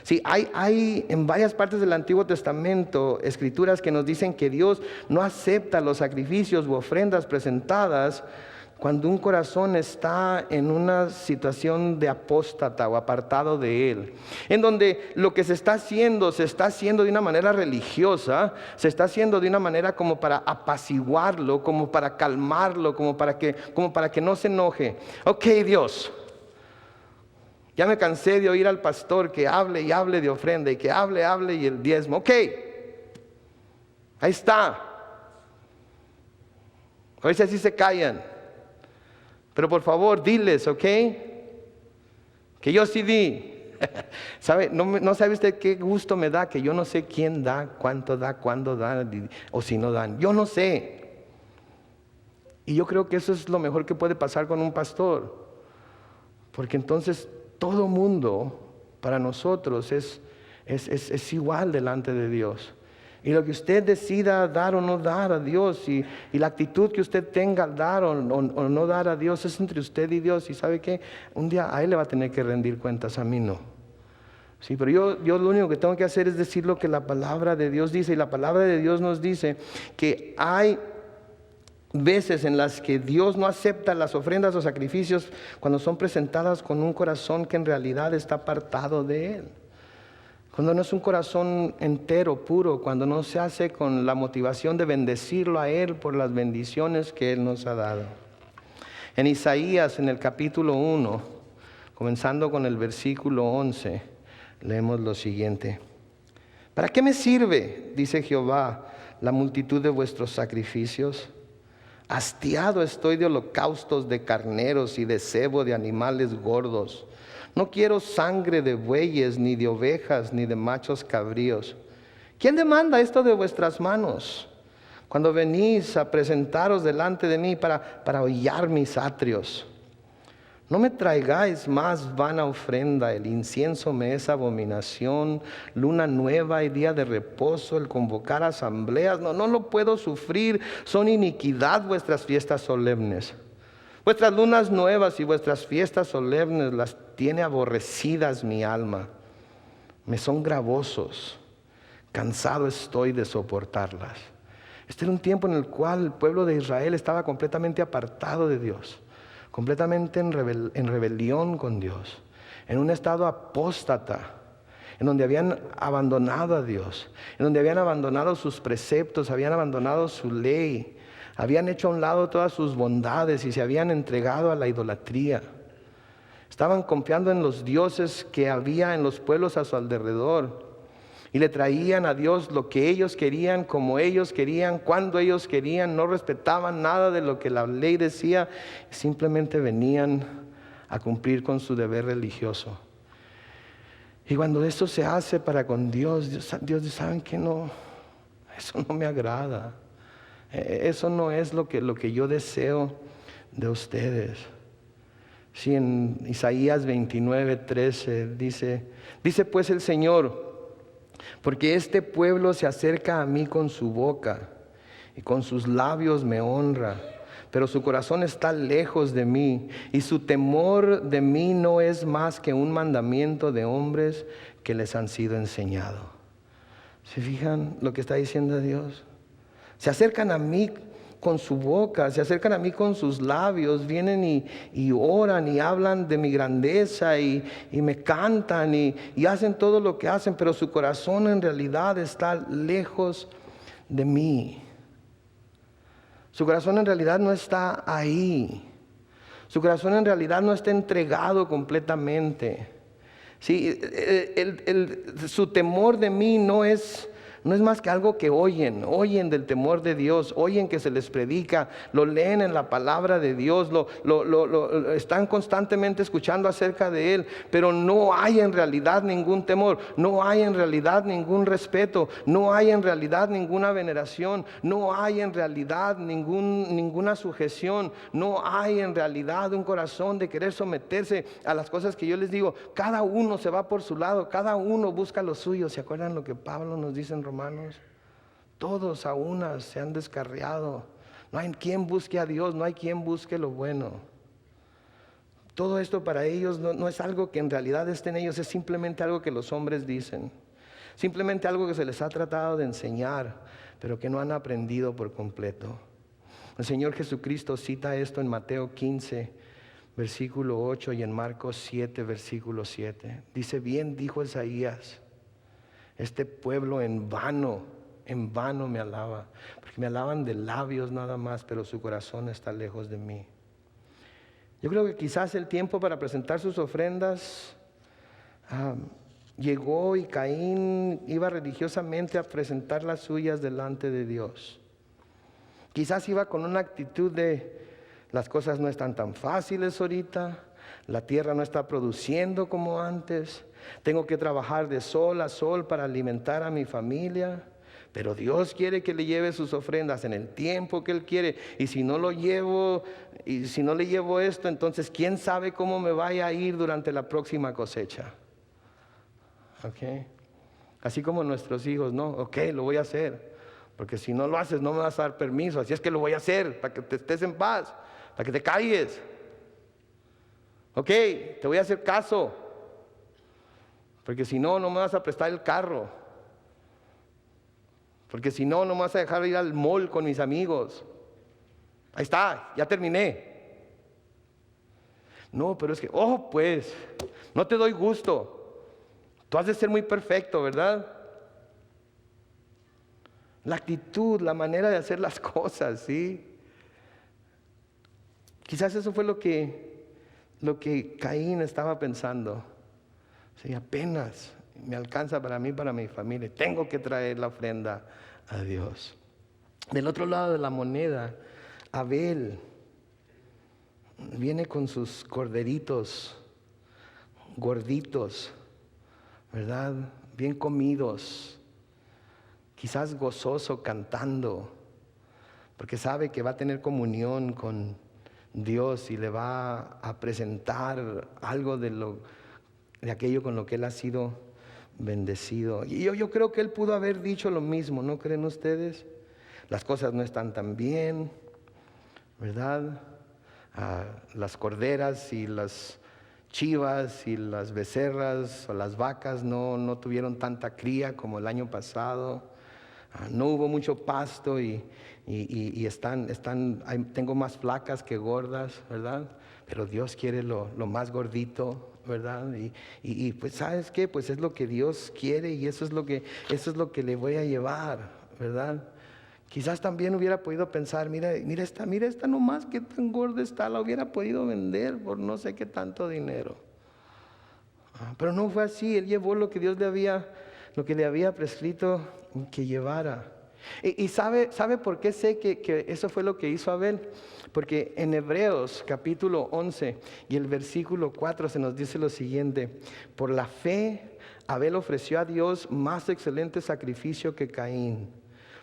Sí, hay en varias partes del Antiguo Testamento escrituras que nos dicen que Dios no acepta los sacrificios u ofrendas presentadas Cuando un corazón está en una situación de apóstata o apartado de Él, en donde lo que se está haciendo de una manera religiosa, se está haciendo de una manera como para apaciguarlo, como para calmarlo, como para que no se enoje. Ok, Dios, ya me cansé de oír al pastor que hable y hable de ofrenda y que hable y el diezmo. Ok, ahí está. A ver si así se callan. Pero por favor, diles, ¿ok? Que yo sí di. ¿Sabe? No sabe usted qué gusto me da que yo no sé quién da, cuánto da, cuándo da, o si no dan. Yo no sé. Y yo creo que eso es lo mejor que puede pasar con un pastor. Porque entonces todo mundo para nosotros es igual delante de Dios. Y lo que usted decida dar o no dar a Dios y la actitud que usted tenga al dar o no dar a Dios es entre usted y Dios. Y ¿sabe qué? Un día a Él le va a tener que rendir cuentas, a mí no. Sí, pero yo lo único que tengo que hacer es decir lo que la palabra de Dios dice. Y la palabra de Dios nos dice que hay veces en las que Dios no acepta las ofrendas o sacrificios cuando son presentadas con un corazón que en realidad está apartado de Él. Cuando no es un corazón entero, puro, cuando no se hace con la motivación de bendecirlo a Él por las bendiciones que Él nos ha dado. En Isaías, en el capítulo 1, comenzando con el versículo 11, leemos lo siguiente. ¿Para qué me sirve, dice Jehová, la multitud de vuestros sacrificios? Hastiado estoy de holocaustos de carneros y de cebo de animales gordos. No quiero sangre de bueyes, ni de ovejas, ni de machos cabríos. ¿Quién demanda esto de vuestras manos? Cuando venís a presentaros delante de mí para hollar mis atrios. No me traigáis más vana ofrenda, el incienso me es abominación, luna nueva y día de reposo, el convocar asambleas, no lo puedo sufrir, son iniquidad vuestras fiestas solemnes. Vuestras lunas nuevas y vuestras fiestas solemnes las tiene aborrecidas mi alma. Me son gravosos, cansado estoy de soportarlas. Este era un tiempo en el cual el pueblo de Israel estaba completamente apartado de Dios, completamente en rebelión con Dios, en un estado apóstata, en donde habían abandonado a Dios, en donde habían abandonado sus preceptos, habían abandonado su ley, habían hecho a un lado todas sus bondades y se habían entregado a la idolatría. Estaban confiando en los dioses que había en los pueblos a su alrededor y le traían a Dios lo que ellos querían, como ellos querían, cuando ellos querían. No respetaban nada de lo que la ley decía, simplemente venían a cumplir con su deber religioso. Y cuando esto se hace para con Dios dice, ¿saben qué? No, eso no me agrada. Eso no es lo que yo deseo de ustedes. Sí, en Isaías 29:13 dice pues el Señor, porque este pueblo se acerca a mí con su boca y con sus labios me honra, pero su corazón está lejos de mí y su temor de mí no es más que un mandamiento de hombres que les han sido enseñado. ¿Se fijan lo que está diciendo Dios? Se acercan a mí con su boca, se acercan a mí con sus labios, vienen y oran y hablan de mi grandeza y me cantan y hacen todo lo que hacen, pero su corazón en realidad está lejos de mí. Su corazón en realidad no está ahí. Su corazón en realidad no está entregado completamente. Sí, su temor de mí no es más que algo que oyen del temor de Dios, oyen que se les predica, lo leen en la palabra de Dios, lo están constantemente escuchando acerca de Él, pero no hay en realidad ningún temor, no hay en realidad ningún respeto, no hay en realidad ninguna veneración, no hay en realidad ninguna sujeción, no hay en realidad un corazón de querer someterse a las cosas que yo les digo. Cada uno se va por su lado, cada uno busca lo suyo. ¿Se acuerdan lo que Pablo nos dice en Romanos? Todos a unas se han descarriado. No hay quien busque a Dios, no hay quien busque lo bueno. Todo esto para ellos no es algo que en realidad esté en ellos, es simplemente algo que los hombres dicen, simplemente algo que se les ha tratado de enseñar, pero que no han aprendido por completo. El Señor Jesucristo cita esto en Mateo 15, versículo 8 y en Marcos 7, versículo 7. Dice, bien dijo Isaías, este pueblo en vano me alaba, porque me alaban de labios nada más, pero su corazón está lejos de mí. Yo creo que quizás el tiempo para presentar sus ofrendas llegó y Caín iba religiosamente a presentar las suyas delante de Dios. Quizás iba con una actitud de las cosas no están tan fáciles ahorita, la tierra no está produciendo como antes, tengo que trabajar de sol a sol para alimentar a mi familia, pero Dios quiere que le lleve sus ofrendas en el tiempo que Él quiere, y si no lo llevo, y si no le llevo esto, entonces quién sabe cómo me vaya a ir durante la próxima cosecha. ¿Ok? Así como nuestros hijos, no, ok, lo voy a hacer, porque si no lo haces no me vas a dar permiso, así es que lo voy a hacer, para que te estés en paz, para que te calles. Ok, te voy a hacer caso, porque si no, no me vas a prestar el carro, porque si no, no me vas a dejar ir al mall con mis amigos. Ahí está, ya terminé. No, pero es que, pues, no te doy gusto. Tú has de ser muy perfecto, ¿verdad? La actitud, la manera de hacer las cosas, ¿sí? Quizás eso fue lo que Caín estaba pensando. Sí, apenas me alcanza para mí, para mi familia. Tengo que traer la ofrenda a Dios. Del otro lado de la moneda, Abel viene con sus corderitos gorditos, ¿verdad? Bien comidos, quizás gozoso cantando, porque sabe que va a tener comunión con Dios y le va a presentar algo de aquello con lo que él ha sido bendecido. Y yo creo que él pudo haber dicho lo mismo, ¿no creen ustedes? Las cosas no están tan bien, ¿verdad? Las corderas y las chivas y las becerras o las vacas no tuvieron tanta cría como el año pasado. No hubo mucho pasto y tengo más flacas que gordas, ¿verdad? Pero Dios quiere lo más gordito, ¿verdad? Y pues ¿sabes qué? Pues es lo que Dios quiere y eso es lo que le voy a llevar, ¿verdad? Quizás también hubiera podido pensar, mira esta nomás, qué tan gorda está, la hubiera podido vender por no sé qué tanto dinero. Pero no fue así, él llevó lo que Dios le había prescrito que llevara. Y sabe por qué sé que eso fue lo que hizo Abel. Porque en Hebreos capítulo 11 y el versículo 4 se nos dice lo siguiente: por la fe Abel ofreció a Dios más excelente sacrificio que Caín,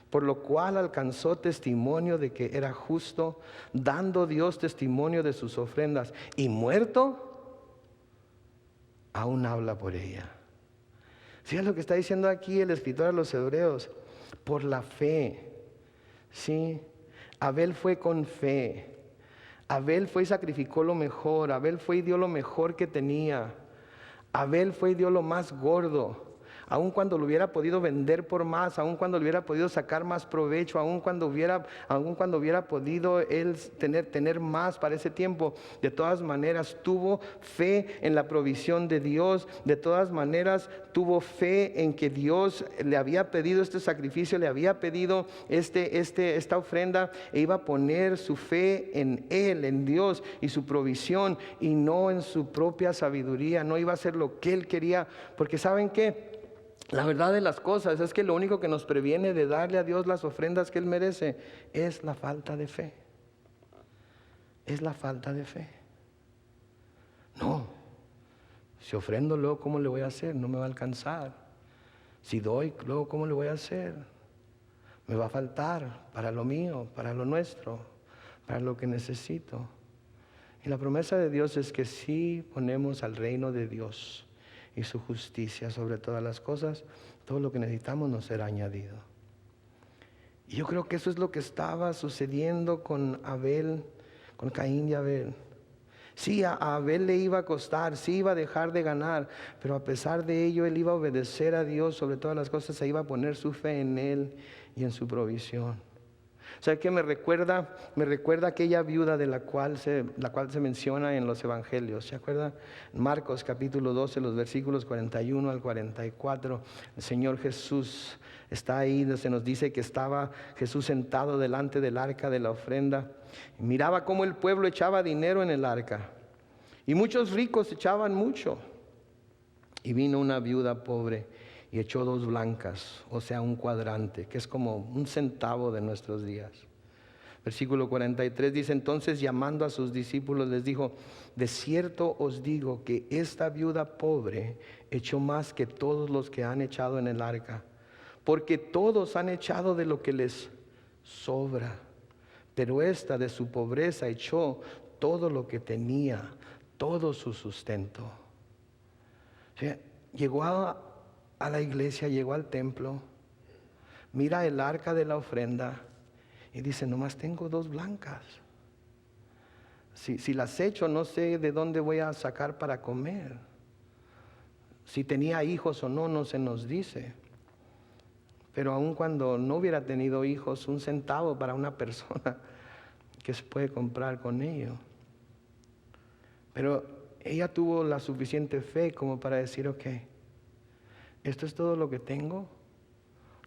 por lo cual alcanzó testimonio de que era justo, dando Dios testimonio de sus ofrendas, y muerto aún habla por ella. ¿Sí es lo que está diciendo aquí el escritor a los Hebreos? Por la fe, ¿sí? Abel fue con fe. Abel fue y sacrificó lo mejor. Abel fue y dio lo mejor que tenía. Abel fue y dio lo más gordo. Aun cuando lo hubiera podido vender por más, aun cuando le hubiera podido sacar más provecho, aun cuando hubiera podido él tener más para ese tiempo, de todas maneras tuvo fe en la provisión de Dios, de todas maneras tuvo fe en que Dios le había pedido este sacrificio, le había pedido esta ofrenda, e iba a poner su fe en Él, en Dios y su provisión, y no en su propia sabiduría. No iba a hacer lo que Él quería, porque ¿saben qué? La verdad de las cosas es que lo único que nos previene de darle a Dios las ofrendas que Él merece es la falta de fe. Es la falta de fe. No, si ofrendo luego, ¿cómo le voy a hacer? No me va a alcanzar. Si doy, luego, ¿cómo le voy a hacer? Me va a faltar para lo mío, para lo nuestro, para lo que necesito. Y la promesa de Dios es que si ponemos al reino de Dios y su justicia sobre todas las cosas, todo lo que necesitamos nos será añadido. Y yo creo que eso es lo que estaba sucediendo con Abel, con Caín y Abel. Sí, a Abel le iba a costar, sí iba a dejar de ganar, pero a pesar de ello él iba a obedecer a Dios sobre todas las cosas, se iba a poner su fe en Él y en su provisión. O sea que me recuerda aquella viuda de la cual se menciona en los evangelios. ¿Se acuerda? Marcos capítulo 12, los versículos 41 al 44. El Señor Jesús está ahí, se nos dice que estaba Jesús sentado delante del arca de la ofrenda. Y miraba cómo el pueblo echaba dinero en el arca. Y muchos ricos echaban mucho. Y vino una viuda pobre y echó 2 blancas, o sea, un cuadrante, que es como un centavo de nuestros días. Versículo 43 dice: entonces llamando a sus discípulos les dijo: de cierto os digo que esta viuda pobre echó más que todos los que han echado en el arca, porque todos han echado de lo que les sobra, pero esta de su pobreza echó todo lo que tenía, todo su sustento. O sea, llegó a la iglesia, llegó al templo, mira el arca de la ofrenda y dice: nomás tengo 2 blancas. Si las echo, no sé de dónde voy a sacar para comer. Si tenía hijos o no, no se nos dice. Pero aun cuando no hubiera tenido hijos, 1 centavo para una persona, ¿qué se puede comprar con ello? Pero ella tuvo la suficiente fe como para decir: ok, esto es todo lo que tengo,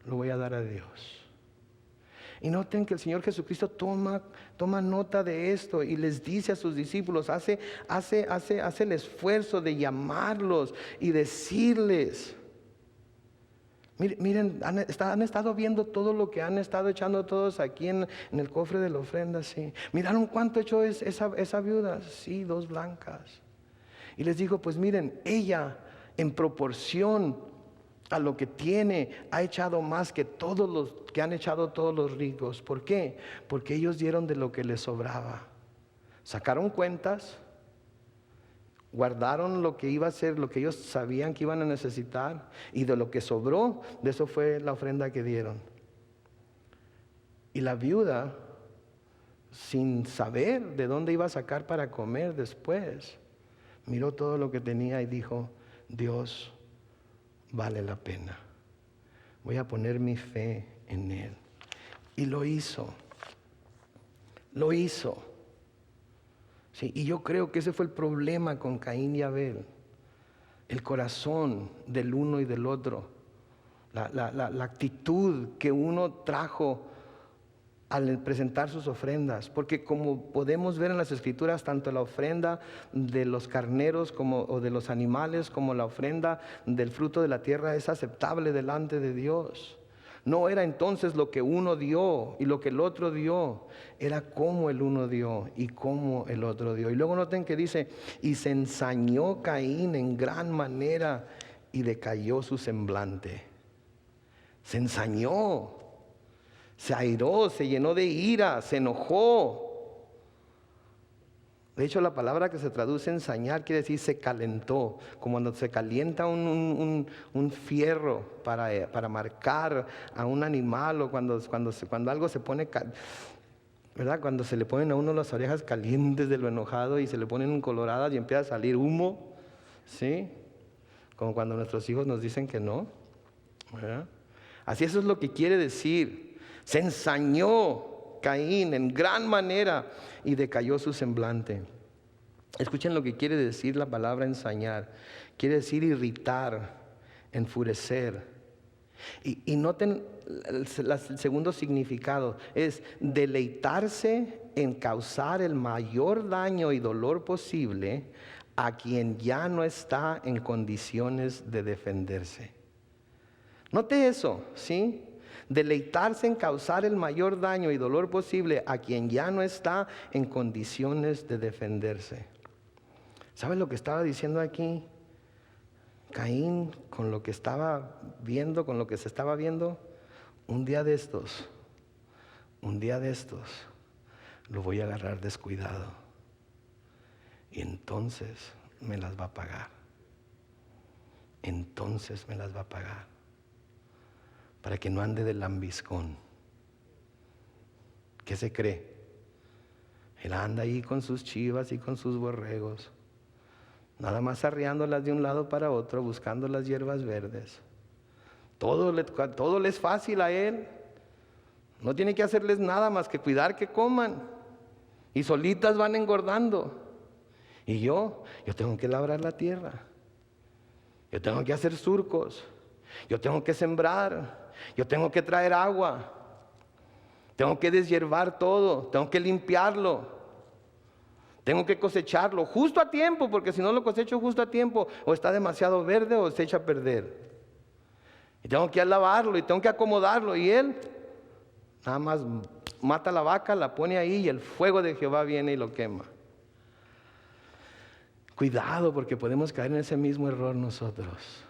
lo voy a dar a Dios. Y noten que el Señor Jesucristo toma nota de esto y les dice a sus discípulos, hace el esfuerzo de llamarlos y decirles: miren, han estado viendo todo lo que han estado echando todos aquí en el cofre de la ofrenda, sí. ¿Miraron cuánto echó esa viuda? Sí, 2 blancas. Y les dijo: pues miren, ella en proporción a lo que tiene ha echado más que todos los que han echado todos los ricos. ¿Por qué? Porque ellos dieron de lo que les sobraba. Sacaron cuentas, guardaron lo que iba a ser, lo que ellos sabían que iban a necesitar, y de lo que sobró, de eso fue la ofrenda que dieron. Y la viuda, sin saber de dónde iba a sacar para comer después, miró todo lo que tenía y dijo: Dios vale la pena, voy a poner mi fe en Él. Y lo hizo. Sí, y yo creo que ese fue el problema con Caín y Abel, el corazón del uno y del otro, la actitud que uno trajo al presentar sus ofrendas. Porque como podemos ver en las Escrituras, tanto la ofrenda de los carneros o de los animales, como la ofrenda del fruto de la tierra es aceptable delante de Dios. No era entonces lo que uno dio y lo que el otro dio, era cómo el uno dio y cómo el otro dio. Y luego noten que dice: y se ensañó Caín en gran manera y decayó su semblante. Se ensañó, se airó, se llenó de ira, se enojó. De hecho, la palabra que se traduce ensañar quiere decir se calentó, como cuando se calienta un fierro para marcar a un animal, o cuando algo se pone, ¿verdad? Cuando se le ponen a uno las orejas calientes de lo enojado y se le ponen coloradas y empieza a salir humo, ¿sí? Como cuando nuestros hijos nos dicen que no, ¿verdad? Así, eso es lo que quiere decir. Se ensañó Caín en gran manera y decayó su semblante. Escuchen lo que quiere decir la palabra ensañar. Quiere decir irritar, enfurecer. Y noten el segundo significado: es deleitarse en causar el mayor daño y dolor posible a quien ya no está en condiciones de defenderse. Note eso, ¿sí? Deleitarse en causar el mayor daño y dolor posible a quien ya no está en condiciones de defenderse. ¿Sabes lo que estaba diciendo aquí Caín con lo que estaba viendo, con lo que se estaba viendo? Un día de estos lo voy a agarrar descuidado y entonces me las va a pagar. Para que no ande de lambiscón. ¿Qué se cree? Él anda ahí con sus chivas y con sus borregos, nada más arreándolas de un lado para otro, buscando las hierbas verdes. Todo le es fácil a él. No tiene que hacerles nada más que cuidar que coman. Y solitas van engordando. Y yo tengo que labrar la tierra. Yo tengo que hacer surcos. Yo tengo que sembrar. Yo tengo que traer agua. Tengo que deshiervar todo. Tengo que limpiarlo. Tengo que cosecharlo justo a tiempo, porque si no lo cosecho justo a tiempo, o está demasiado verde o se echa a perder. Y tengo que lavarlo y tengo que acomodarlo. Y él nada más mata la vaca, la pone ahí y el fuego de Jehová viene y lo quema. Cuidado, porque podemos caer en ese mismo error nosotros.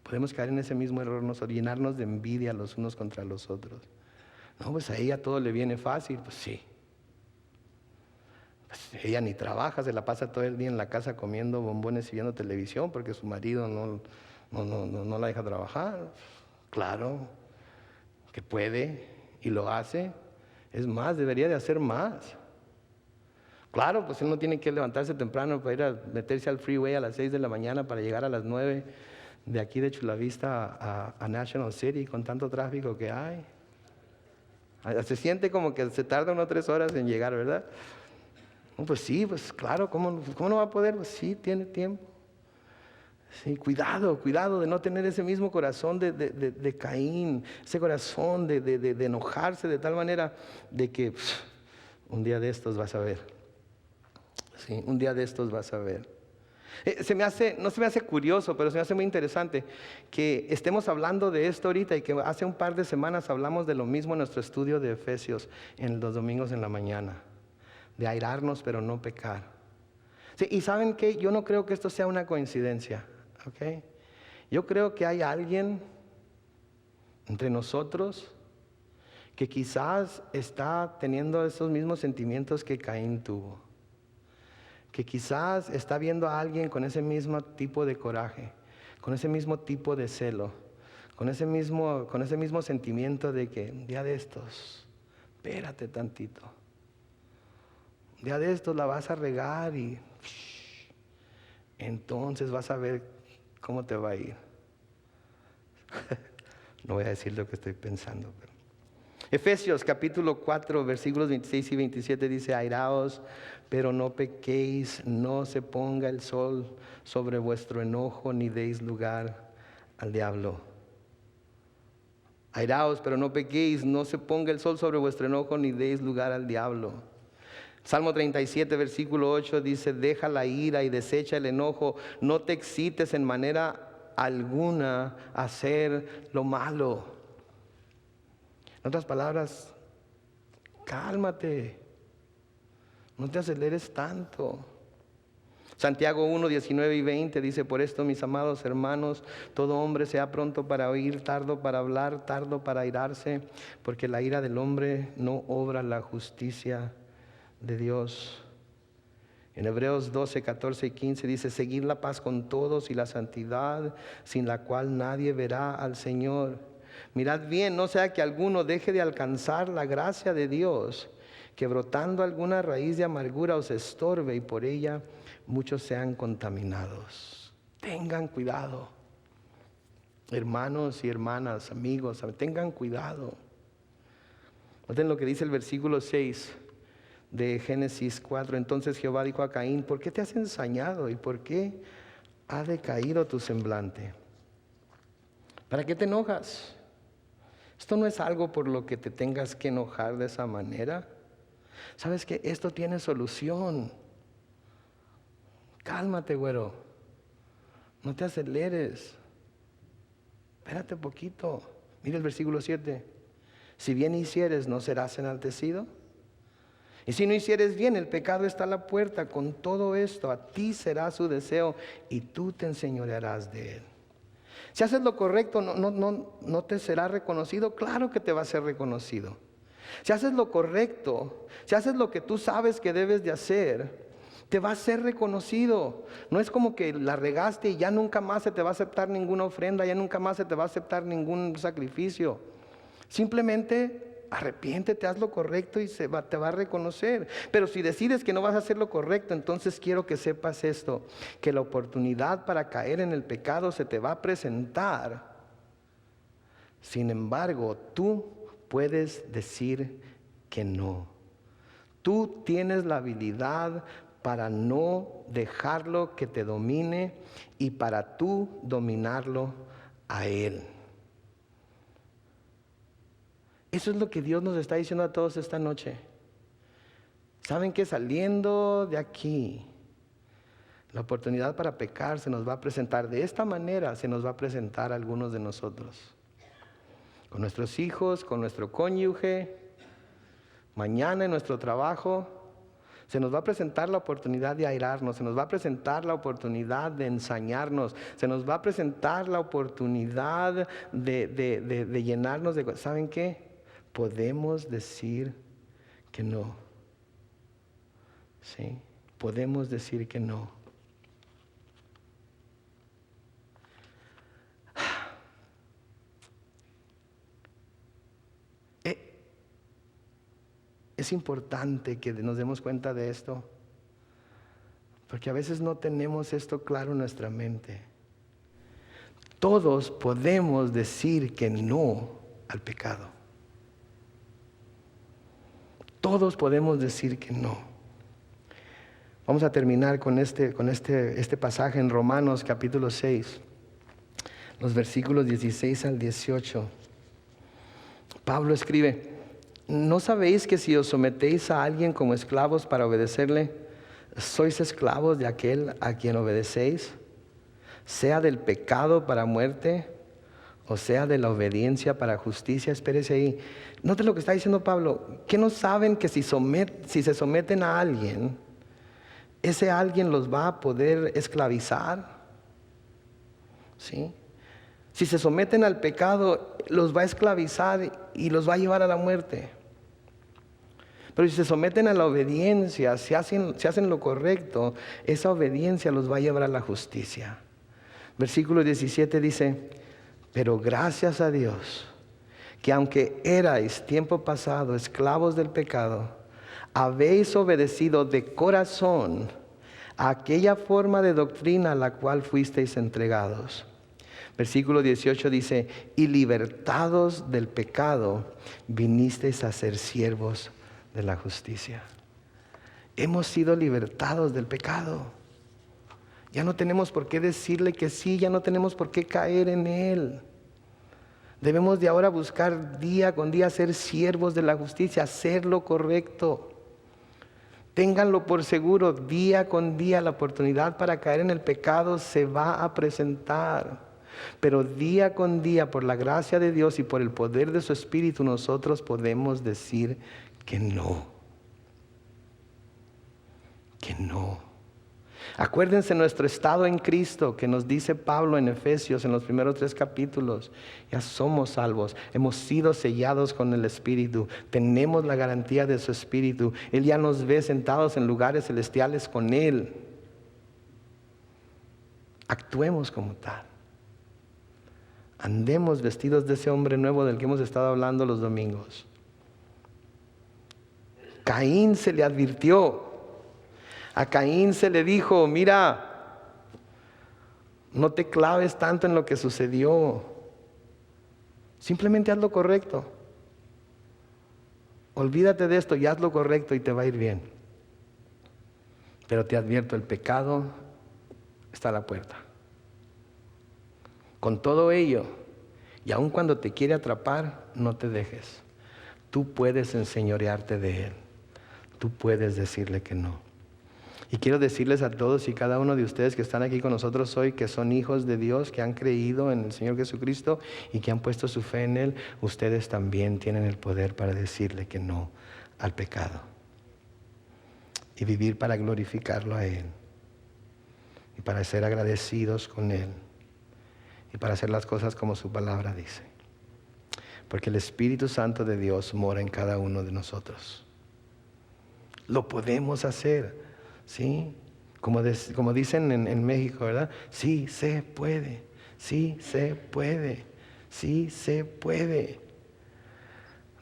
Podemos caer en ese mismo error nosotros, llenarnos de envidia los unos contra los otros. No, pues a ella todo le viene fácil. Pues sí. Pues ella ni trabaja, se la pasa todo el día en la casa comiendo bombones y viendo televisión porque su marido no la deja trabajar. Claro que puede y lo hace. Es más, debería de hacer más. Claro, pues él no tiene que levantarse temprano para ir a meterse al freeway a las 6 de la mañana para llegar a las 9 de aquí de Chula Vista a National City con tanto tráfico que hay. Se siente como que se tarda unas 3 horas en llegar, ¿verdad? Pues sí, pues claro, ¿cómo no va a poder? Pues sí, tiene tiempo. Sí, cuidado de no tener ese mismo corazón de Caín, ese corazón de enojarse de tal manera de que un día de estos vas a ver. Sí, un día de estos vas a ver. No se me hace curioso, pero se me hace muy interesante que estemos hablando de esto ahorita y que hace un par de semanas hablamos de lo mismo en nuestro estudio de Efesios en los domingos en la mañana. De airarnos pero no pecar. Sí, y ¿saben qué? Yo no creo que esto sea una coincidencia, ¿ok? Yo creo que hay alguien entre nosotros que quizás está teniendo esos mismos sentimientos que Caín tuvo. Que quizás está viendo a alguien con ese mismo tipo de coraje, con ese mismo tipo de celo, con ese mismo sentimiento de que un día de estos, espérate tantito. Un día de estos la vas a regar y entonces vas a ver cómo te va a ir. No voy a decir lo que estoy pensando, pero Efesios capítulo 4 versículos 26 y 27 dice: airaos, pero no pequéis, no se ponga el sol sobre vuestro enojo, ni deis lugar al diablo. Airaos, pero no pequéis, no se ponga el sol sobre vuestro enojo, ni deis lugar al diablo. Salmo 37 versículo 8 dice: deja la ira y desecha el enojo, no te excites en manera alguna a hacer lo malo. En otras palabras, cálmate, no te aceleres tanto. Santiago 1, 19 y 20 dice: por esto, mis amados hermanos, todo hombre sea pronto para oír, tardo para hablar, tardo para airarse, porque la ira del hombre no obra la justicia de Dios. En Hebreos 12, 14 y 15 dice: seguid la paz con todos y la santidad, sin la cual nadie verá al Señor. Mirad bien, no sea que alguno deje de alcanzar la gracia de Dios, que brotando alguna raíz de amargura os estorbe y por ella muchos sean contaminados. Tengan cuidado, hermanos y hermanas, amigos, tengan cuidado. Noten lo que dice el versículo 6 de Génesis 4. Entonces Jehová dijo a Caín: ¿por qué te has ensañado y por qué ha decaído tu semblante? ¿Para qué te enojas? Esto no es algo por lo que te tengas que enojar de esa manera. ¿Sabes que esto tiene solución? Cálmate, güero. No te aceleres. Espérate poquito. Mira el versículo 7. Si bien hicieres, ¿no serás enaltecido? Y si no hicieres bien, el pecado está a la puerta. Con todo esto, a ti será su deseo y tú te enseñorearás de él. Si haces lo correcto, no te será reconocido. Claro que te va a ser reconocido. Si haces lo correcto, si haces lo que tú sabes que debes de hacer, te va a ser reconocido. No es como que la regaste y ya nunca más se te va a aceptar ninguna ofrenda, ya nunca más se te va a aceptar ningún sacrificio. Simplemente arrepiéntete, haz lo correcto y te va a reconocer. Pero si decides que no vas a hacer lo correcto, entonces quiero que sepas esto: que la oportunidad para caer en el pecado se te va a presentar. Sin embargo, tú puedes decir que no. Tú tienes la habilidad para no dejarlo que te domine y para tú dominarlo a Él. Eso es lo que Dios nos está diciendo a todos esta noche. ¿Saben que saliendo de aquí, la oportunidad para pecar se nos va a presentar? De esta manera se nos va a presentar a algunos de nosotros. Con nuestros hijos, con nuestro cónyuge, mañana en nuestro trabajo, se nos va a presentar la oportunidad de airarnos, se nos va a presentar la oportunidad de ensañarnos, se nos va a presentar la oportunidad de llenarnos de... ¿Saben qué? Podemos decir que no. ¿Sí? Podemos decir que no. Es importante que nos demos cuenta de esto, porque a veces no tenemos esto claro en nuestra mente. Todos podemos decir que no al pecado. Todos podemos decir que no. Vamos a terminar con este pasaje en Romanos capítulo 6, los versículos 16 al 18. Pablo escribe: ¿no sabéis que si os sometéis a alguien como esclavos para obedecerle, sois esclavos de aquel a quien obedecéis, sea del pecado para muerte, o sea de la obediencia para justicia? Espérese ahí. Note lo que está diciendo Pablo. ¿Qué no saben que si se someten a alguien, ese alguien los va a poder esclavizar? ¿Sí? Si se someten al pecado, los va a esclavizar y los va a llevar a la muerte. Pero si se someten a la obediencia, si hacen lo correcto, esa obediencia los va a llevar a la justicia. Versículo 17 dice: pero gracias a Dios, que aunque erais tiempo pasado esclavos del pecado, habéis obedecido de corazón a aquella forma de doctrina a la cual fuisteis entregados. Versículo 18 dice: y libertados del pecado, vinisteis a ser siervos de la justicia. Hemos sido libertados del pecado. Ya no tenemos por qué decirle que sí, ya no tenemos por qué caer en él. Debemos de ahora buscar día con día ser siervos de la justicia, hacer lo correcto. Ténganlo por seguro, día con día la oportunidad para caer en el pecado se va a presentar. Pero día con día, por la gracia de Dios y por el poder de su Espíritu, nosotros podemos decir que no. Que no. Acuérdense nuestro estado en Cristo, que nos dice Pablo en Efesios en los primeros 3 capítulos. Ya somos salvos, hemos sido sellados con el Espíritu, tenemos la garantía de su Espíritu. Él ya nos ve sentados en lugares celestiales con Él. Actuemos como tal. Andemos vestidos de ese hombre nuevo del que hemos estado hablando los domingos. Caín se le advirtió. A Caín se le dijo: mira, no te claves tanto en lo que sucedió. Simplemente haz lo correcto. Olvídate de esto y haz lo correcto y te va a ir bien. Pero te advierto, el pecado está a la puerta. Con todo ello, y aun cuando te quiere atrapar, no te dejes. Tú puedes enseñorearte de él. Tú puedes decirle que no. Y quiero decirles a todos y cada uno de ustedes que están aquí con nosotros hoy, que son hijos de Dios, que han creído en el Señor Jesucristo y que han puesto su fe en Él, ustedes también tienen el poder para decirle que no al pecado. Y vivir para glorificarlo a Él. Y para ser agradecidos con Él. Y para hacer las cosas como su palabra dice. Porque el Espíritu Santo de Dios mora en cada uno de nosotros. Lo podemos hacer, ¿sí? Como dicen en México, ¿verdad? Sí se puede, sí se puede, sí se puede.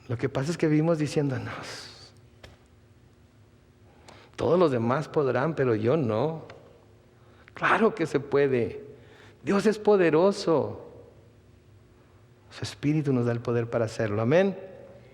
Lo que pasa es que vivimos diciéndonos, todos los demás podrán, pero yo no. Claro que se puede. Dios es poderoso. Su Espíritu nos da el poder para hacerlo. Amén.